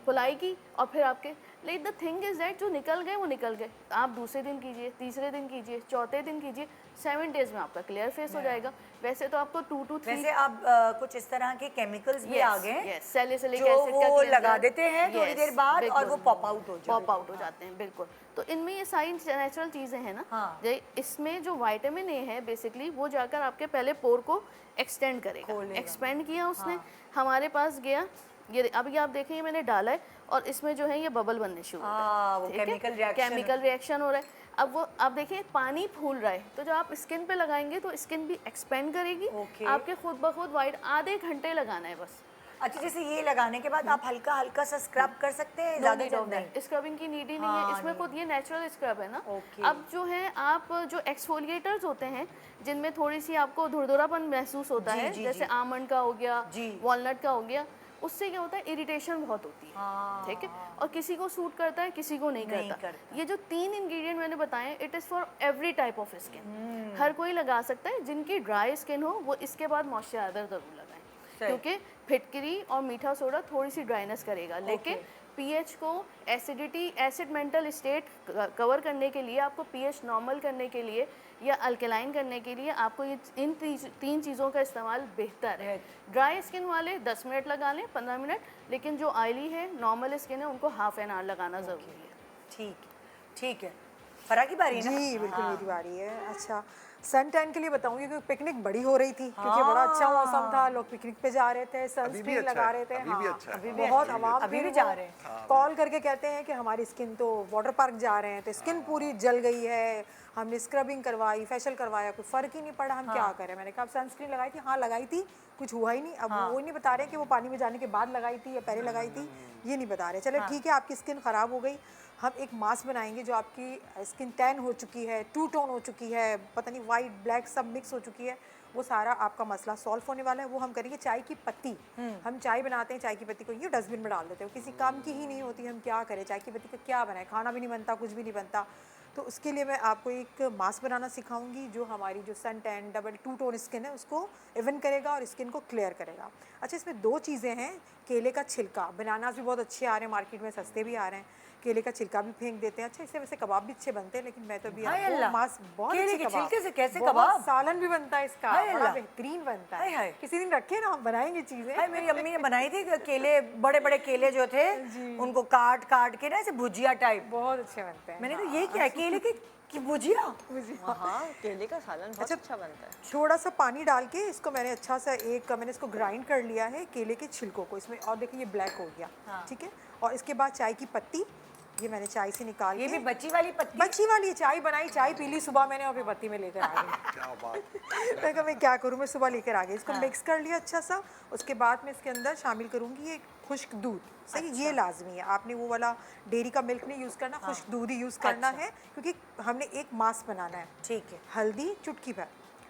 फुलाएगी और फिर आपके, लेकिन द थिंग इज दैट जो निकल गए वो निकल गए। आप दूसरे दिन कीजिए, तीसरे दिन कीजिए, चौथे दिन कीजिए, 7 डेज में आपका क्लियर फेस हो जाएगा। वैसे तो आपको 2 to 3 वैसे अब कुछ इस तरह के केमिकल्स भी आ गए हैं सैलिसिलिक जो एसिड का वो cleanser, लगा देते हैं थोड़ी देर बाद और वो पॉप आउट हो जाते हैं। पॉप आउट हो जाते हैं, बिल्कुल। तो इनमें ये सारी नेचुरल चीज़ें हैं ना। हाँ। इसमें जो विटामिन ए है बेसिकली वो जाकर आपके पहले पोर को एक्सटेंड करेगा। खोलेगा। एक्सपेंड किया उसने, हमारे पास गया, ये अभी आप देखें ये मैंने डाला है और इसमें जो है ये बबल बनने शुरू वो chemical reaction। केमिकल रिएक्शन हो रहा है। अब वो आप देखिए पानी फूल रहा है, तो जब आप स्किन पे लगाएंगे तो स्किन भी एक्सपेंड करेगी। Okay। आपके खुद ब खुद वाइट आधे घंटे लगाना है बस। अच्छा, जैसे ये लगाने के बाद आप हल्का हल्का सा स्क्रब कर सकते हैं, ज्यादा जब नहीं? स्क्रबिंग की नीड ही नहीं है, इसमें खुद ये नेचुरल स्क्रब है ना। Okay। अब जो है आप जो एक्सफोलिएटर्स होते हैं जिनमें थोड़ी सी आपको धुरधुरापन महसूस होता जी, है, जी, जैसे जी। आमंड का हो गया, जी। वॉलनट का हो गया, उससे क्या होता है इरिटेशन बहुत होती है। ठीक है, और किसी को सूट करता है, किसी को नहीं नहीं करता। करता। ये जो 3 इंग्रेडिएंट मैंने बताए, it is for every type of skin. हर कोई लगा सकता है। जिनकी ड्राई स्किन हो वो इसके बाद मॉइस्चराइजर जरूर लगाएं, क्योंकि फिटकरी और मीठा सोडा थोड़ी सी ड्राइनेस करेगा, लेकिन पीएच को acidity acid mental state cover करने के लिए, आपको पीएच नॉर्मल करने के लिए या अल्कलाइन करने के लिए आपको ये इन 3 चीज़ों का इस्तेमाल बेहतर है। ड्राई स्किन वाले 10 मिनट लगा लें, 15 मिनट, लेकिन जो ऑयली है, नॉर्मल स्किन है, उनको हाफ एन आवर लगाना ज़रूरी है। ठीक ठीक है। फरा की बारी है ना? जी बिल्कुल मेरी बारी है। अच्छा, सन टैन के लिए बताऊंगी क्योंकि पिकनिक बड़ी हो रही थी, क्योंकि बड़ा अच्छा मौसम था, लोग पिकनिक पे जा रहे थे, सनस्क्रीन अच्छा लगा है, रहे थे। अभी भी अच्छा है। अभी भी बहुत आवाम अभी भी फिर जा वो रहे हैं। कॉल करके कहते हैं कि हमारी स्किन तो वाटर पार्क जा रहे हैं, तो स्किन पूरी जल गई है, हमने स्क्रबिंग करवाई, फेशियल करवाया, कोई फर्क ही नहीं पड़ा, हम क्या करें। मैंने कहा सनस्क्रीन लगाई थी, हाँ लगाई थी, कुछ हुआ ही नहीं। अब वो नहीं बता रहे कि वो पानी में जाने के बाद लगाई थी या पहले लगाई थी, ये नहीं बता रहे। चलो ठीक है, आपकी स्किन ख़राब हो गई, हम एक मास्क बनाएंगे जो आपकी स्किन टैन हो चुकी है, 2 टोन हो चुकी है, पता नहीं वाइट ब्लैक सब मिक्स हो चुकी है, वो सारा आपका मसला सॉल्व होने वाला है। वो हम करेंगे चाय की पत्ती। हम चाय बनाते हैं, चाय की पत्ती को ये डस्टबिन में डाल देते हैं, किसी काम की ही नहीं होती, हम क्या करें, चाय की पत्ती का क्या बनाए, खाना भी नहीं बनता, कुछ भी नहीं बनता। तो उसके लिए मैं आपको एक मास्क बनाना सिखाऊंगी जो हमारी जो sun tan double 2 tone skin है उसको इवन करेगा और स्किन को क्लियर करेगा। अच्छा, इसमें 2 चीज़ें हैं। केले का छिलका, बनानास भी बहुत अच्छे आ रहे हैं मार्केट में, सस्ते भी आ रहे हैं, केले का छिलका भी फेंक देते हैं। अच्छा, इससे वैसे कबाब भी अच्छे बनते हैं, लेकिन मैं तो भी हाय अल्लाह, मास्क बहुत केले अच्छे के कबाब, छिलके से कैसे बहुत कबाब? सालन भी बनता है इसका, हाय बड़ा अल्लाह। बेहतरीन बनता हाय है। हाय। किसी दिन रखे ना, हम बनाएंगे चीज़ें। हाय, मेरी अम्मी ने बनाई थी कि केले, बड़े बड़े केले जो थे उनको काट काट के ना ऐसे भुजिया टाइप, बहुत अच्छे बनते हैं। मैंने तो ये क्या है, केले की भुजिया। हाँ, केले का सालन बहुत अच्छा बनता है। थोड़ा सा पानी डाल के इसको मैंने अच्छा सा मैंने इसको ग्राइंड कर लिया है, केले के छिलकों को इसमें, और देखिए ये ब्लैक हो गया। ठीक है, और इसके बाद चाय की पत्ती, ये मैंने चाय से निकाल ये के, भी बची वाली पत्ती? बच्ची वाली चाय बनाई, चाय पी ली सुबह मैंने और फिर पत्ती में लेकर आ गई। क्या बात। मैं कहा मैं क्या करूँ, मैं सुबह लेकर आ गई। इसको मिक्स कर लिया अच्छा सा, उसके बाद मैं इसके अंदर शामिल करूँगी ये खुश्क दूध। सही, ये लाजमी है, आपने वो वाला डेयरी का मिल्क नहीं यूज़ करना, खुश्क दूध ही यूज़ करना है, क्योंकि हमने एक मास्क बनाना है। ठीक है। हल्दी चुटकी भर,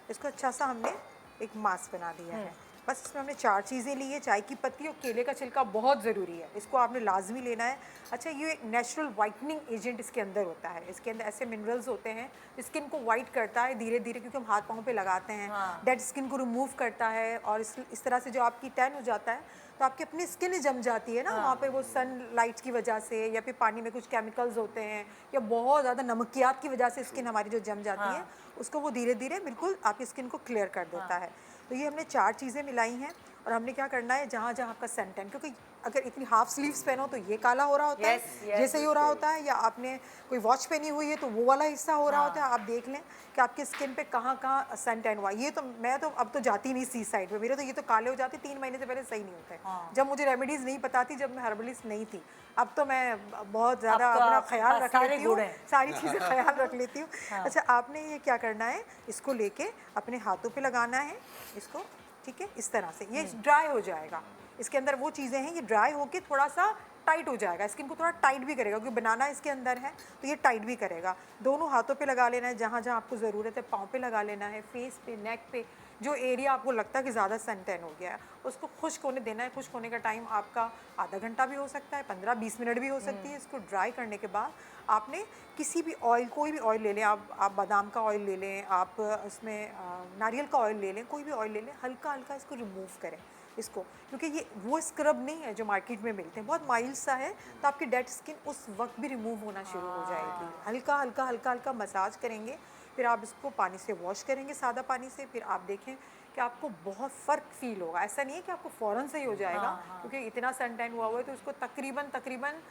इसको अच्छा सा हमने एक मास्क बना दिया है। बस इसमें हमने 4 चीज़ें ली है, चाय की पत्ती और केले का छिलका बहुत ज़रूरी है, इसको आपने लाजमी लेना है। अच्छा, ये एक नेचुरल वाइटनिंग एजेंट इसके अंदर होता है, इसके अंदर ऐसे मिनरल्स होते हैं स्किन को वाइट करता है धीरे धीरे, क्योंकि हम हाथ पाँव पे लगाते हैं, डेड स्किन को रिमूव करता है, और इस तरह से जो आपकी टैन हो जाता है तो आपकी अपनी स्किन जम जाती है ना, वहाँ पे वो सन लाइट की वजह से, या फिर पानी में कुछ केमिकल्स होते हैं, या बहुत ज़्यादा नमकियात की वजह से स्किन हमारी जो जम जाती है, उसको वो धीरे धीरे बिल्कुल आपकी स्किन को क्लियर कर देता है। तो ये हमने 4 चीज़ें मिलाई हैं, और हमने क्या करना है, जहाँ जहाँ आपका सन टैन, क्योंकि अगर इतनी हाफ स्लीव्स पहनो तो ये काला हो रहा होता है, जैसे ही हो रहा होता है, या आपने कोई वॉच पहनी हुई है तो वो वाला हिस्सा हो रहा होता है। आप देख लें कि आपकी स्किन पे कहाँ कहाँ सन टैन हुआ। ये तो मैं तो अब तो जाती नहीं सी साइड पे, मेरे तो ये तो काले हो जाते 3 महीने से पहले सही नहीं होते, जब मुझे रेमेडीज़ नहीं पता थी, जब मैं हर्बलिस्ट नहीं थी। अब तो मैं बहुत ज़्यादा अपना ख्याल रख लेती हूँ, सारी चीज़ें ख्याल रख लेती हूँ। अच्छा, आपने ये क्या करना है, इसको लेके अपने हाथों पे लगाना है इसको, ठीक है, इस तरह से ये ड्राई हो जाएगा। इसके अंदर वो चीज़ें हैं, ये ड्राई होके थोड़ा सा टाइट हो जाएगा, स्किन को थोड़ा टाइट भी करेगा, क्योंकि बनाना इसके अंदर है तो ये टाइट भी करेगा। दोनों हाथों पे लगा लेना है, जहाँ जहाँ आपको ज़रूरत है, पाँव पे लगा लेना है, फेस पे, नेक पे, जो एरिया आपको लगता है कि ज़्यादा सन टैन हो गया है उसको खुश्क होने देना है। खुश्क होने का टाइम आपका आधा घंटा भी हो सकता है, 15-20 मिनट भी हो सकती है। इसको ड्राई करने के बाद आपने किसी भी ऑयल, कोई भी ऑयल ले लें, आप बादाम का ऑयल ले लें, आप उसमें नारियल का ऑयल ले लें, कोई भी ऑयल ले लें, हल्का हल्का इसको रिमूव करें, इसको, क्योंकि ये वो स्क्रब नहीं है जो मार्केट में मिलते हैं, बहुत माइल्ड सा है, तो आपकी डेड स्किन उस वक्त भी रिमूव होना शुरू हो जाएगी। हल्का हल्का हल्का हल्का मसाज करेंगे, फिर आप इसको पानी से वॉश करेंगे, सादा पानी से, फिर आप देखें कि आपको बहुत फ़र्क फील होगा। ऐसा नहीं है कि आपको फ़ौरन से ही हो जाएगा, क्योंकि इतना सन टैन हुआ हुआ है, तो उसको तकरीबन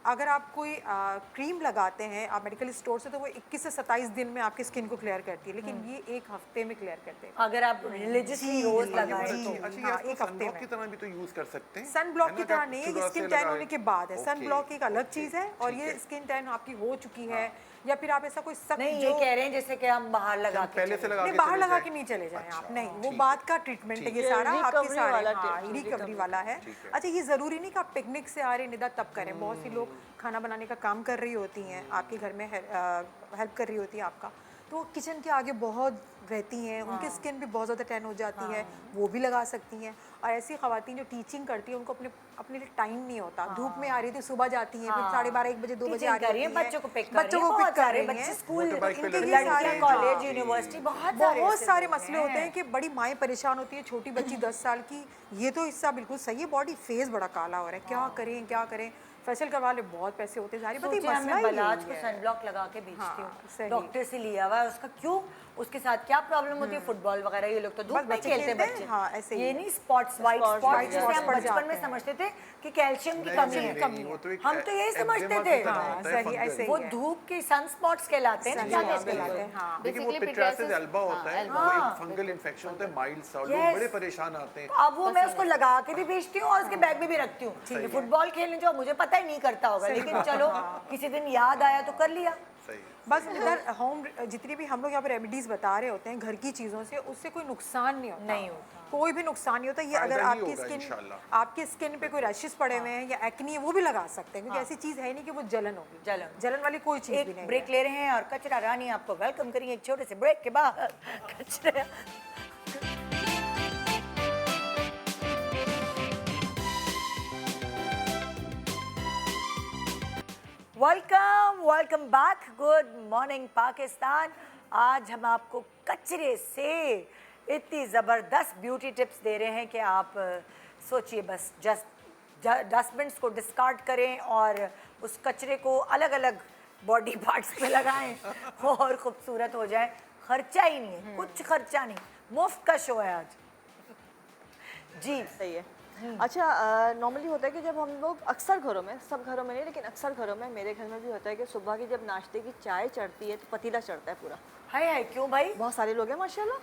अगर आप कोई क्रीम लगाते हैं आप मेडिकल स्टोर से, तो वो 21 से 27 दिन में आपकी स्किन को क्लियर करती है, लेकिन ये 1 हफ्ते में क्लियर करते हैं। अगर आप रिलीजियसली रोज लगाएं तो अच्छा, ये हाँ, आप एक हफ्ते सनब्लॉक में। की तरह भी तो यूज कर सकते हैं। सन ब्लॉक है की ना, तरह आप नहीं है, शुरुआत स्किन से टैन लगाएं। होने के बाद है। सन ओके, ब्लॉक एक अलग ओके, चीज़ है, और ठीक ये है। स्किन टैन आपकी हो चुकी है, या फिर आप ऐसा कोई सख्त नहीं, जो ये कह रहे हैं जैसे कि हम बाहर लगा हम के पहले से चले लगा नहीं, के बाहर चले लगा जाएं। के नहीं चले जाएं आप, अच्छा, नहीं, वो ठीक बाद है। का ट्रीटमेंट है, ठीक ये है। सारा आपके रिकवरी सारे वाला हाँ ट्रीटमेंट, रिकवरी रिकवरी वाला है। ठीक है। अच्छा, ये ज़रूरी नहीं कि आप पिकनिक से आ रहे निदा तब करें, बहुत सी लोग खाना बनाने का काम कर रही होती हैं, आपके घर में हेल्प कर रही होती है आपका, तो किचन के आगे बहुत रहती हैं, उनकी स्किन भी बहुत ज़्यादा टैन हो जाती है, वो भी लगा सकती हैं। और ऐसी ख़वातीन जो टीचिंग करती हैं, उनको अपने लिए टाइम नहीं होता, धूप में आ रही थी, सुबह जाती हैं, फिर 12:30 1 बजे 2 बजे आ टीचिंग कर रही रही हैं, हैं, बच्चों को पिक कर बच्चों रही हैं, को पिक बहुत कर सारे रही बच्चे हैं। स्कूल, मोटरबाइक पे इनके लगे ये हुए सारे हैं। कॉलेज, जी। यूनिवर्सिटी, बहुत सारे बहुत ऐसे सारे लोग मसले हैं। होते हैं कि बड़ी माएँ परेशान होती है, छोटी बच्ची 10 साल की, ये तो हिस्सा बिल्कुल सही है, बॉडी फेस बड़ा काला हो रहा है, क्या करें, फेशियल करवा ले, बहुत पैसे होते हैं, सारी सोचिए मसला मैं ही बलाज यही को है। सनब्लॉक लगा के बेचती हाँ, हूँ, सही। डॉक्टर से लिया हुआ है उसका, क्यों, उसके साथ क्या प्रॉब्लम होती है, फुटबॉल वगैरह ये लोग तो धूप बस में बच्चे खेलते हैं खेलते हैं, बच्चे, हाँ, ऐसे ही ये है। नहीं spots, white Spots, spots white जिसे हम spots पड़ बचपन में जाते हैं। समझते थे कि कैल्शियम की नहीं, कमी नहीं, है, नहीं, वो तो एक हम तो यही एक्जिमा समझते की थे। तरह हाँ, होता है, सही, फंगस। ऐसे ही वो है। धूप के सन स्पॉट्स कहलाते हैं ना, क्या Sunspots कहते कहलाते हैं? हैं, हाँ। देखिए वो Basically पिट्रासिस pityriasis, एल्बा होता है, हाँ, वो हाँ। एक फंगल इन्फेक्शन होता है, माइल्ड सा, और Yes. लोग बड़े परेशान आते हैं। अब वो मैं उसको लगा के भी बेचती हूँ और उसके बैग में भी रखती हूँ। ये फुटबॉल खेलने जो मुझे पता ही नहीं करता होगा, लेकिन चलो किसी दिन याद आया तो कर लिया। सही है। बस इधर होम जितनी भी हम लोग यहाँ पे रेमेडीज बता रहे होते हैं घर की चीज़ों से, उससे कोई नुकसान नहीं होता, नहीं होता। कोई भी नुकसान नहीं होता। ये फायदा अगर ही आपकी होगा स्किन इंशाल्लाह। आपके स्किन पे कोई रैशेस पड़े हुए हैं या एक्नी है, वो भी लगा सकते हैं, क्योंकि ऐसी चीज़ है नहीं कि वो जलन होगी, जलन वाली कोई चीज़ भी एक नहीं ब्रेक ले रहे हैं और कचरा रानी आपको वेलकम करेंगे एक छोटे से ब्रेक के बाद। कचरा welcome back, good morning Pakistan. आज हम आपको कचरे से इतनी ज़बरदस्त ब्यूटी टिप्स दे रहे हैं कि आप सोचिए, बस जस्ट डस्टबिन्स को डिस्कार्ड करें और उस कचरे को अलग अलग बॉडी पार्ट्स पे लगाएं और खूबसूरत हो जाएं। खर्चा ही नहीं है, कुछ खर्चा नहीं, मुफ्त का शो है आज। जी सही है। अच्छा, नॉर्मली होता है कि जब हम लोग अक्सर घरों में, सब घरों में नहीं लेकिन अक्सर घरों में, मेरे घर में भी होता है कि सुबह की जब नाश्ते की चाय चढ़ती है तो पतीला चढ़ता है पूरा। हाय क्यों भाई? बहुत सारे लोग हैं माशाल्लाह।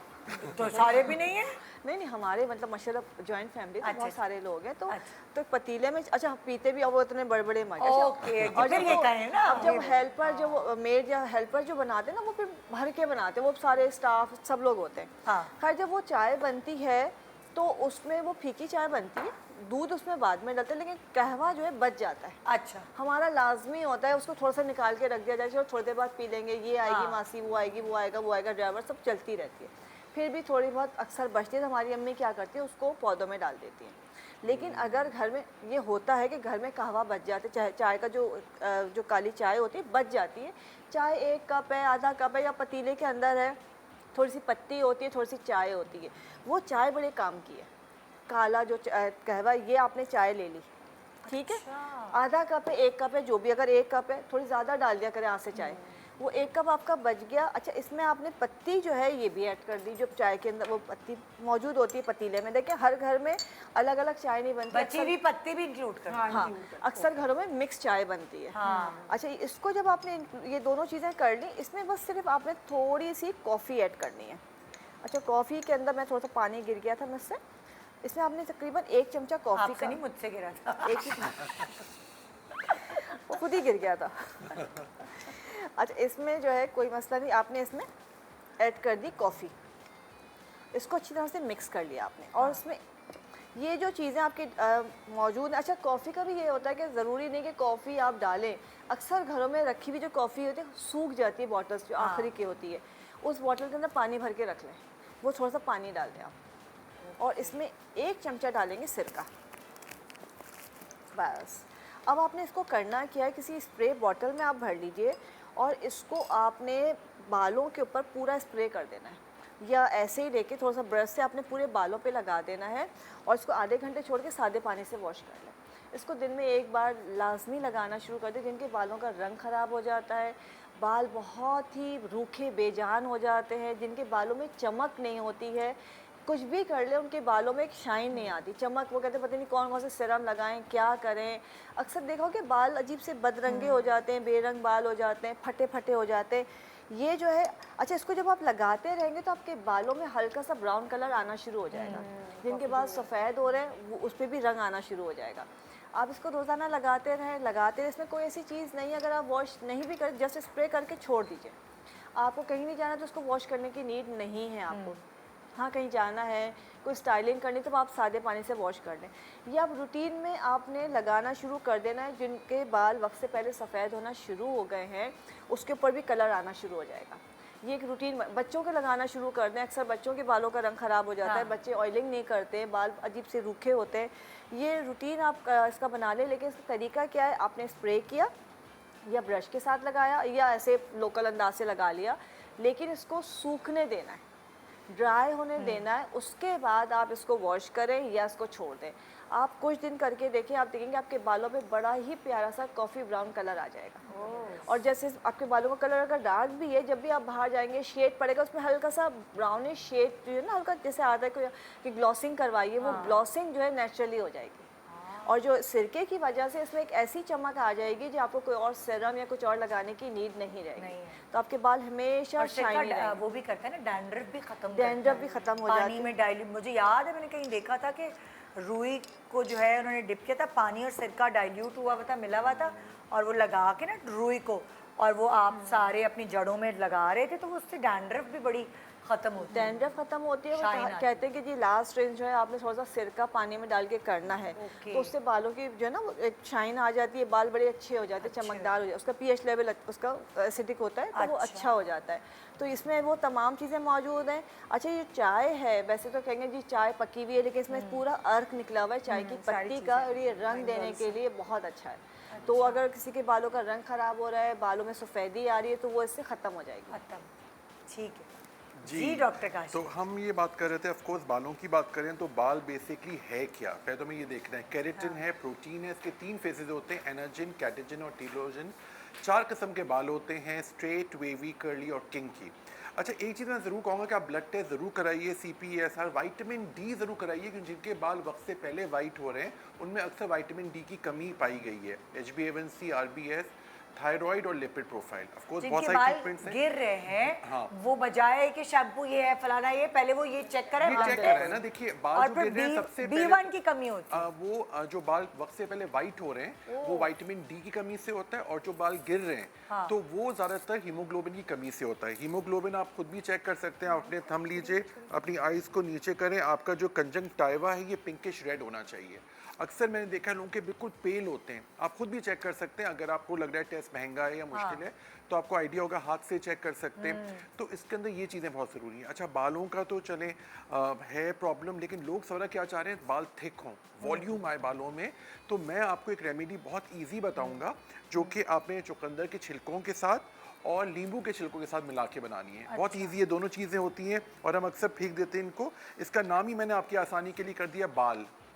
तो सारे भी नहीं है। नहीं, हमारे मतलब माशाल्लाह जॉइंट फैमिली तो बहुत अच्छा। सारे लोग हैं, तो अच्छा। तो पतीले में अच्छा पीते भी, अब वो इतने बड़े बड़े मग। ओके, और फिर जब ये वो- कहें ना, अब जब हेल्पर जो मेड या हेल्पर जो बनाते हैं ना, वो फिर भर के बनाते हैं, वो सारे स्टाफ सब लोग होते हैं। हाँ। खैर जब वो चाय बनती है तो उसमें वो फीकी चाय बनती है, दूध उसमें बाद में डालते हैं, लेकिन कहवा जो है बच जाता है। अच्छा, हमारा लाजमी होता है उसको थोड़ा सा निकाल के रख दिया जाए, चलो थोड़ी देर बाद पी लेंगे, ये आएगी मासी, वो आएगी, वो आएगा, वो आएगा, ड्राइवर, सब चलती रहती है। फिर भी थोड़ी बहुत अक्सर बचती है तो हमारी अम्मी क्या करती है, उसको पौधों में डाल देती हैं। लेकिन अगर घर में ये होता है कि घर में कहवा बच जाते, चाहे चाय का जो काली चाय होती है बच जाती है, चाहे 1 कप है, आधा कप है, या पतीले के अंदर है, थोड़ी सी पत्ती होती है, थोड़ी सी चाय होती है, वो चाय बड़े काम की है। काला जो कहवा, ये आपने चाय ले ली, ठीक है, आधा कप है, 1 कप है, जो भी, अगर 1 कप है थोड़ी ज़्यादा डाल दिया करें यहाँ से चाय, वो 1 कप आपका बच गया। अच्छा, इसमें आपने पत्ती जो है ये भी ऐड कर दी, जो चाय के अंदर वो पत्ती मौजूद होती है पतीले में। देखिए हर घर में अलग अलग चाय नहीं बनती, बची हुई पत्ती भी इंक्लूड कर। हाँ, अक्सर घरों में मिक्स चाय बनती है। हाँ। अच्छा, इसको जब आपने ये दोनों चीज़ें कर ली, इसमें बस सिर्फ आपने थोड़ी सी कॉफ़ी ऐड करनी है। अच्छा, कॉफ़ी के अंदर मैं थोड़ा सा पानी गिर गया था मुझसे, इसमें आपने तकरीबन 1 चमचा कॉफ़ी आपसे का, नहीं, मुझसे गिरा था। एक ही वो खुद ही गिर गया था। अच्छा, इसमें जो है कोई मसला नहीं, आपने इसमें ऐड कर दी कॉफ़ी, इसको अच्छी तरह से मिक्स कर लिया आपने, और इसमें ये जो चीज़ें आपकी मौजूद हैं। अच्छा, कॉफ़ी का भी ये होता है कि ज़रूरी नहीं कि कॉफ़ी आप डालें, अक्सर घरों में रखी हुई जो कॉफ़ी होती है सूख जाती है, बॉटल्स जो आखिरी की होती है, उस बॉटल के अंदर पानी भर के रख लें, वो थोड़ा सा पानी डाल दें आप, और इसमें 1 चमचा डालेंगे सिरका, बस। अब आपने इसको करना क्या है, किसी स्प्रे बॉटल में आप भर लीजिए और इसको आपने बालों के ऊपर पूरा स्प्रे कर देना है। या ऐसे ही लेके थोड़ा सा ब्रश से अपने पूरे बालों पे लगा देना है और इसको आधे घंटे छोड़ के सादे पानी से वॉश कर लें। इसको दिन में एक बार लाजमी लगाना शुरू कर दें। जिनके बालों का रंग ख़राब हो जाता है, बाल बहुत ही रूखे बेजान हो जाते हैं, जिनके बालों में चमक नहीं होती है, कुछ भी कर ले उनके बालों में एक शाइन नहीं आती, चमक, वो कहते पता नहीं कौन कौन से सीरम लगाएं, क्या करें। अक्सर देखो कि बाल अजीब से बदरंगे हो जाते हैं, बेरंग बाल हो जाते हैं, फटे फटे हो जाते हैं। ये जो है, अच्छा इसको जब आप लगाते रहेंगे तो आपके बालों में हल्का सा ब्राउन कलर आना शुरू हो जाएगा। जिनके बाल सफ़ेद हो रहे हैं वो उस पर भी रंग आना शुरू हो जाएगा। आप इसको रोज़ाना लगाते रहें। इसमें कोई ऐसी चीज़ नहीं है, अगर आप वॉश नहीं भी करें जस्ट स्प्रे करके छोड़ दीजिए। आपको कहीं भी जाना तो उसको वॉश करने की नीड नहीं है आपको। हाँ, कहीं जाना है, कोई स्टाइलिंग करनी तो आप सादे पानी से वॉश कर लें। ये आप रूटीन में आपने लगाना शुरू कर देना है। जिनके बाल वक्त से पहले सफ़ेद होना शुरू हो गए हैं उसके ऊपर भी कलर आना शुरू हो जाएगा। ये एक रूटीन बच्चों के लगाना शुरू कर दें। अक्सर बच्चों के बालों का रंग ख़राब हो जाता है, बच्चे ऑयलिंग नहीं करते, बाल अजीब से रूखे होते हैं। ये रूटीन आप इसका बना लें। लेकिन इसका तरीका क्या है, आपने स्प्रे किया या ब्रश के साथ लगाया या ऐसे लोकल अंदाज से लगा लिया, लेकिन इसको सूखने देना है, ड्राई होने देना है। उसके बाद आप इसको वॉश करें या इसको छोड़ दें। आप कुछ दिन करके देखिए, आप देखेंगे आपके बालों पे बड़ा ही प्यारा सा कॉफ़ी ब्राउन कलर आ जाएगा। और जैसे आपके बालों का कलर अगर डार्क भी है, जब भी आप बाहर जाएंगे शेड पड़ेगा उसमें हल्का सा ब्राउनिश शेड जो है ना, हल्का जैसे आता है कोई कि ग्लॉसिंग करवाइए, वो ग्लॉसिंग जो है नेचुरली हो जाएगी। और जो सिरके की वजह से इसमें एक ऐसी चमक आ जाएगी जो आपको कोई और सीरम या कुछ और लगाने की नीड नहीं रहेगी। तो आपके बाल हमेशा शाइनी रहेंगे। वो भी करता है ना, डैंड्रफ भी खत्म डैंड्रफ भी खत्म हो जाती है। पानी में डाइल्यूट, मुझे याद है मैंने कहीं देखा था कि रुई को जो है उन्होंने डिप किया था, पानी और सिरका डाइल्यूट हुआ था, मिला हुआ था, और वो लगा के ना रुई को, और वो आप सारे अपनी जड़ों में लगा रहे थे, तो उससे डैंड्रफ भी बड़ी खत्म होती है। डैंड्रफ खत्म होती है। वो शाइन कहते हैं कि जी लास्ट रेंज जो है आपने थोड़ा सा सिरका पानी में डाल के करना है, तो उससे बालों की जो है ना वो एक शाइन आ जाती है, बाल बड़े अच्छे हो जाते हैं, चमकदार हो जाते हैं। उसका पीएच लेवल उसका एसिडिक होता है तो वो अच्छा हो जाता है। तो इसमें वो तमाम चीज़ें मौजूद हैं। अच्छा, ये चाय है, वैसे तो कहेंगे जी चाय पकी हुई है, लेकिन इसमें पूरा अर्क निकला हुआ है चाय की पत्ती का, और ये रंग देने के लिए बहुत अच्छा है। तो अगर किसी के बालों का रंग ख़राब हो रहा है, बालों में सफ़ेदी आ रही है, तो वो इससे ख़त्म हो जाएगी। खत्म, ठीक है जी डॉक्टर काशी। तो हम ये बात कर रहे थे, ऑफ कोर्स बालों की बात करें तो बाल बेसिकली है क्या, पहले तो हमें ये देखना है। केराटिन है, प्रोटीन है, इसके 3 फेजेज होते हैं, एनाजिन, कैटेजिन और टीलोजिन। 4 किस्म के बाल होते हैं, स्ट्रेट, वेवी, कर्ली और किंकी। अच्छा, एक चीज़ मैं ज़रूर कहूँगा कि आप ब्लड टेस्ट ज़रूर कराइए, CPSR, विटामिन डी ज़रूर कराइए, क्योंकि जिनके बाल वक्त से पहले वाइट हो रहे हैं उनमें अक्सर विटामिन डी की कमी पाई गई है। HbA1c, RBS, थायराइड और लिपिड प्रोफाइल। ऑफ कोर्स बहुत जिनके सारे बाल ट्रीटमेंट्स हैं। गिर रहे हैं, हाँ। वो बजाय कि शैम्पू ये है फलाना ये, पहले वो ये चेक करें, ये चेक करें ना। देखिए, बाल और जो फिर गिर रहे हैं सबसे B1 की कमी होती है। वो जो बाल वक्त से पहले वाइट हो रहे हैं वो विटामिन डी की कमी से होता है, और जो बाल गिर रहे हैं तो वो ज़्यादातर हीमोग्लोबिन की कमी से होता है। हीमोग्लोबिन आप खुद भी चेक कर सकते हैं। आप अपने थंब लीजिए, अपनी आईज को नीचे करें, आपका जो कंजंक्टिवा है ये पिंकिश रेड होना चाहिए। अक्सर मैंने देखा है लोगों के बिल्कुल पेल होते हैं। आप खुद भी चेक कर सकते हैं। अगर आपको लग रहा है टेस्ट महंगा है या मुश्किल है तो आपको आइडिया होगा, हाथ से चेक कर सकते हैं। तो इसके अंदर ये चीज़ें बहुत ज़रूरी हैं। अच्छा, बालों का तो चले है प्रॉब्लम, लेकिन लोग सारा क्या चाह रहे हैं, बाल थिक हों, वॉल्यूम आए बालों में। तो मैं आपको एक रेमेडी बहुत ईजी बताऊँगा, जो कि आपने चुकंदर के छिलकों के साथ और नींबू के छिलकों के साथ मिला के बनानी है। बहुत ईजी है, दोनों चीज़ें होती हैं और हम अक्सर फेंक देते हैं इनको। इसका नाम ही मैंने आपकी आसानी के लिए कर दिया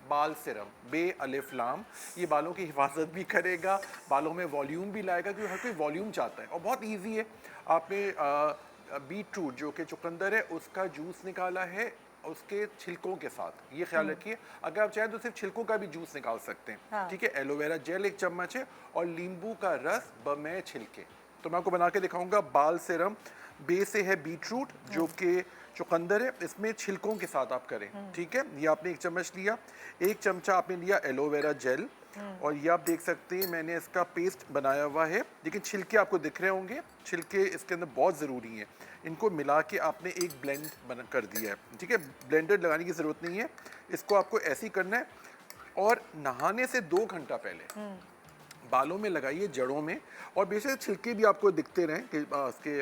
बाल सीरम, बे अलिफ लाम। ये बालों की हिफाजत भी करेगा, बालों में वॉल्यूम भी लाएगा, क्योंकि हर कोई वॉल्यूम चाहता है। और बहुत इजी है। आपने बीटरूट जो कि चुकंदर है उसका जूस निकाला है उसके छिलकों के साथ, ये ख्याल रखिए। अगर आप चाहें तो सिर्फ छिलकों का भी जूस निकाल सकते हैं, ठीक है। एलोवेरा जेल 1 चम्मच है और नींबू का रस बमे छिलके। तो मैं आपको बना के दिखाऊंगा। बाल सीरम, बे से है बीटरूट जो कि चुकंदर है, इसमें छिलकों के साथ आप करें, ठीक है। ये आपने 1 चम्मच लिया। 1 चमचा आपने लिया एलोवेरा जेल, और ये आप देख सकते हैं मैंने इसका पेस्ट बनाया हुआ है, लेकिन छिलके आपको दिख रहे होंगे, छिलके इसके अंदर बहुत ज़रूरी हैं। इनको मिला के आपने एक ब्लेंड बना कर दिया है, ठीक है। ब्लेंडर लगाने की ज़रूरत नहीं है, इसको आपको ऐसे ही करना है। और नहाने से 2 घंटा पहले बालों में लगाइए, जड़ों में, और बेसिक छिलके भी आपको दिखते रहें कि उसके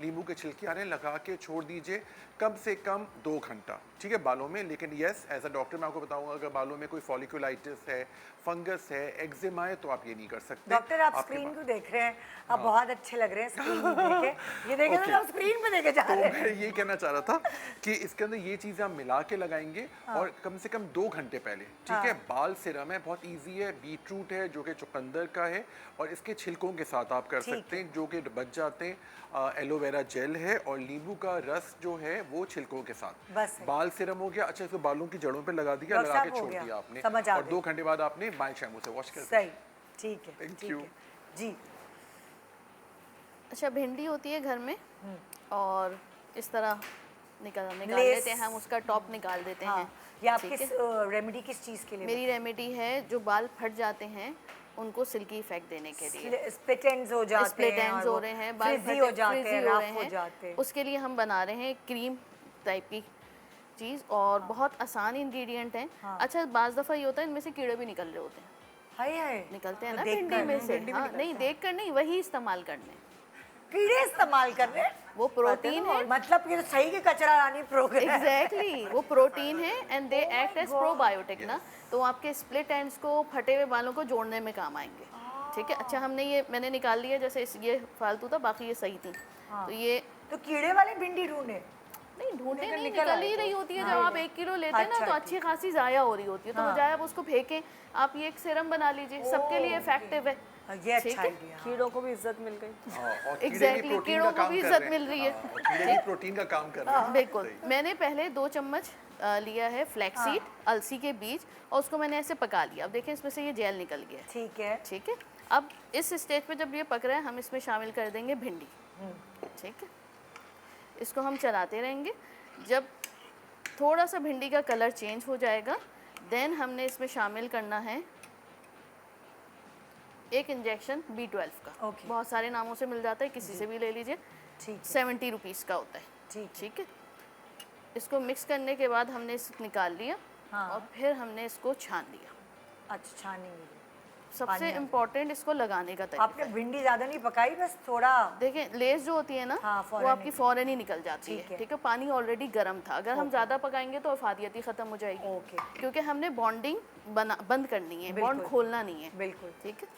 नींबू के छिलके आ रहे हैं, लगा के छोड़ दीजिए कम से कम 2 घंटा, ठीक है, बालों में। लेकिन यस, एज अ डॉक्टर मैं आपको बताऊंगा, अगर बालों में कोई फॉलिकुलाइटिस है, फंगस है, एक्जिमा है, तो आप ये नहीं कर सकते। डॉक्टर आप आपके स्क्रीन पास- को देख रहे हैं, आप बहुत अच्छे लग रहे हैं स्क्रीन में देखे, ये देखे Okay. तो आप स्क्रीन पे देखे जा तो रहे हैं। मैं ये कहना चाह रहा था कि इसके अंदर ये चीज़ें आप मिला के लगाएंगे और कम से कम 2 घंटे पहले, ठीक है। बाल सीरम है, बहुत इजी है, बीटरूट है जो कि चुकंदर का है, और इसके छिलकों के साथ आप कर ठीक सकते हैं जो कि बच जाते हैं। एलोवेरा जेल है और नींबू का रस जो है वो छिलकों के साथ। बस है। बाल सीरम हो गया, अच्छा इसको बालों की जड़ों पे लगा दिया, डॉक्टर लगा साहब के हो छोड़ गया, दिया आपने, समझ आ और गई। 2 घंटे बाद आपने बाल शैम्पू से वॉश कर सही, ठीक है, Thank ठीक you. है जी। अच्छा, भिंडी होती है घर में और इस तरह निकाल लेस- लेते हैं हम, उसका टॉप निकाल देते हाँ, हैं। ये आप ठीक किस है? रेमेडी किस चीज़ के लिए? मेरी रेमेडी है जो बाल फट जाते हैं उनको सिल्की इफेक्ट देने के लिए। स्प्लिट एंड्स हो जाते स्प्लिट हैं एंड्स और हो वो रहे हैं, बाल फ्रिजी हो जाते फ्रिजी हैं, हो रफ रहे हो हैं, जाते हैं। उसके लिए हम बना रहे हैं क्रीम टाइप की चीज़, और बहुत आसान इंग्रेडिएंट है। अच्छा, बाज़ दफ़ा ये होता है इनमें से कीड़े भी निकल रहे होते हैं, हाय हाय, निकलते हैं तो ना देख भिंडी कर, में से। भिंडी में हाँ, निकलते नहीं देख कर नहीं, वही इस्तेमाल करने। कीड़े इस्तेमाल कर रहे हैं, वो प्रोटीन है, मतलब कि तो सही के कचरा लानी प्रोग्राम। एग्जैक्टली वो प्रोटीन है and they act as probiotic ना, तो आपके स्प्लिट एंड्स को, फटे हुए बालों को जोड़ने में काम आएंगे। ठीक है, अच्छा हमने ये मैंने निकाल लिया, जैसे ये फालतू था, बाकी ये सही थी। तो ये तो कीड़े वाली भिंडी ढूंढे। नहीं ढूंढे लेकिन नहीं, निकल निकल आए ही तो। रही होती है। जब आप 1 किलो लेते हैं ना अच्छा, तो अच्छी खासी ज़ाया हो रही होती है, तो बजाय आप उसको फेंकें, आप ये एक सीरम बना लीजिए, सबके लिए इफेक्टिव है। ये अच्छा ठीक है? आइडिया। कीड़ों को भी इज्जत मिल गई। और कीड़े भी Exactly, प्रोटीन कीड़ों का को काम भी कर इज्जत रहे हैं। मिल रही है। हाँ, और कीड़े भी प्रोटीन का काम कर रहे हैं। बिल्कुल, मैंने पहले 2 चम्मच लिया है फ्लैक्सीड, अलसी के बीज, और उसको मैंने ऐसे पका लिया। अब देखें इसमें से ये जेल निकल गया है। ठीक है, ठीक है, अब इस स्टेज पे जब ये पक रहा है, हम इसमें शामिल कर देंगे भिंडी। ठीक है, इसको हम चलाते रहेंगे। जब थोड़ा सा भिंडी का कलर चेंज हो जाएगा, देन हमने इसमें शामिल करना है एक इंजेक्शन B12 का। Okay. बहुत सारे नामों से मिल जाता है, किसी से भी ले लीजिए। ठीक है, 70 रुपीज़ का होता है। ठीक ठीक है, इसको मिक्स करने के बाद हमने इसे निकाल लिया, हाँ। और फिर हमने इसको छान लिया। अच्छा छानी। सबसे इम्पोर्टेंट इसको लगाने का तरीका आपने है। भिंडी ज्यादा नहीं पकाई, बस थोड़ा। देखें लेस जो होती है ना, हाँ, वो फौरन आपकी निकल- फ़ौरन ही निकल जाती ठीक है। है। ठीक है, पानी ऑलरेडी गर्म था, अगर हम ज़्यादा पकाएंगे तो अफादियती ख़त्म हो जाएगी। ओके। क्योंकि हमने बॉन्डिंग बंद करनी है, बॉन्ड बिल्कुल। खोलना नहीं है। बिल्कुल। ठीक है,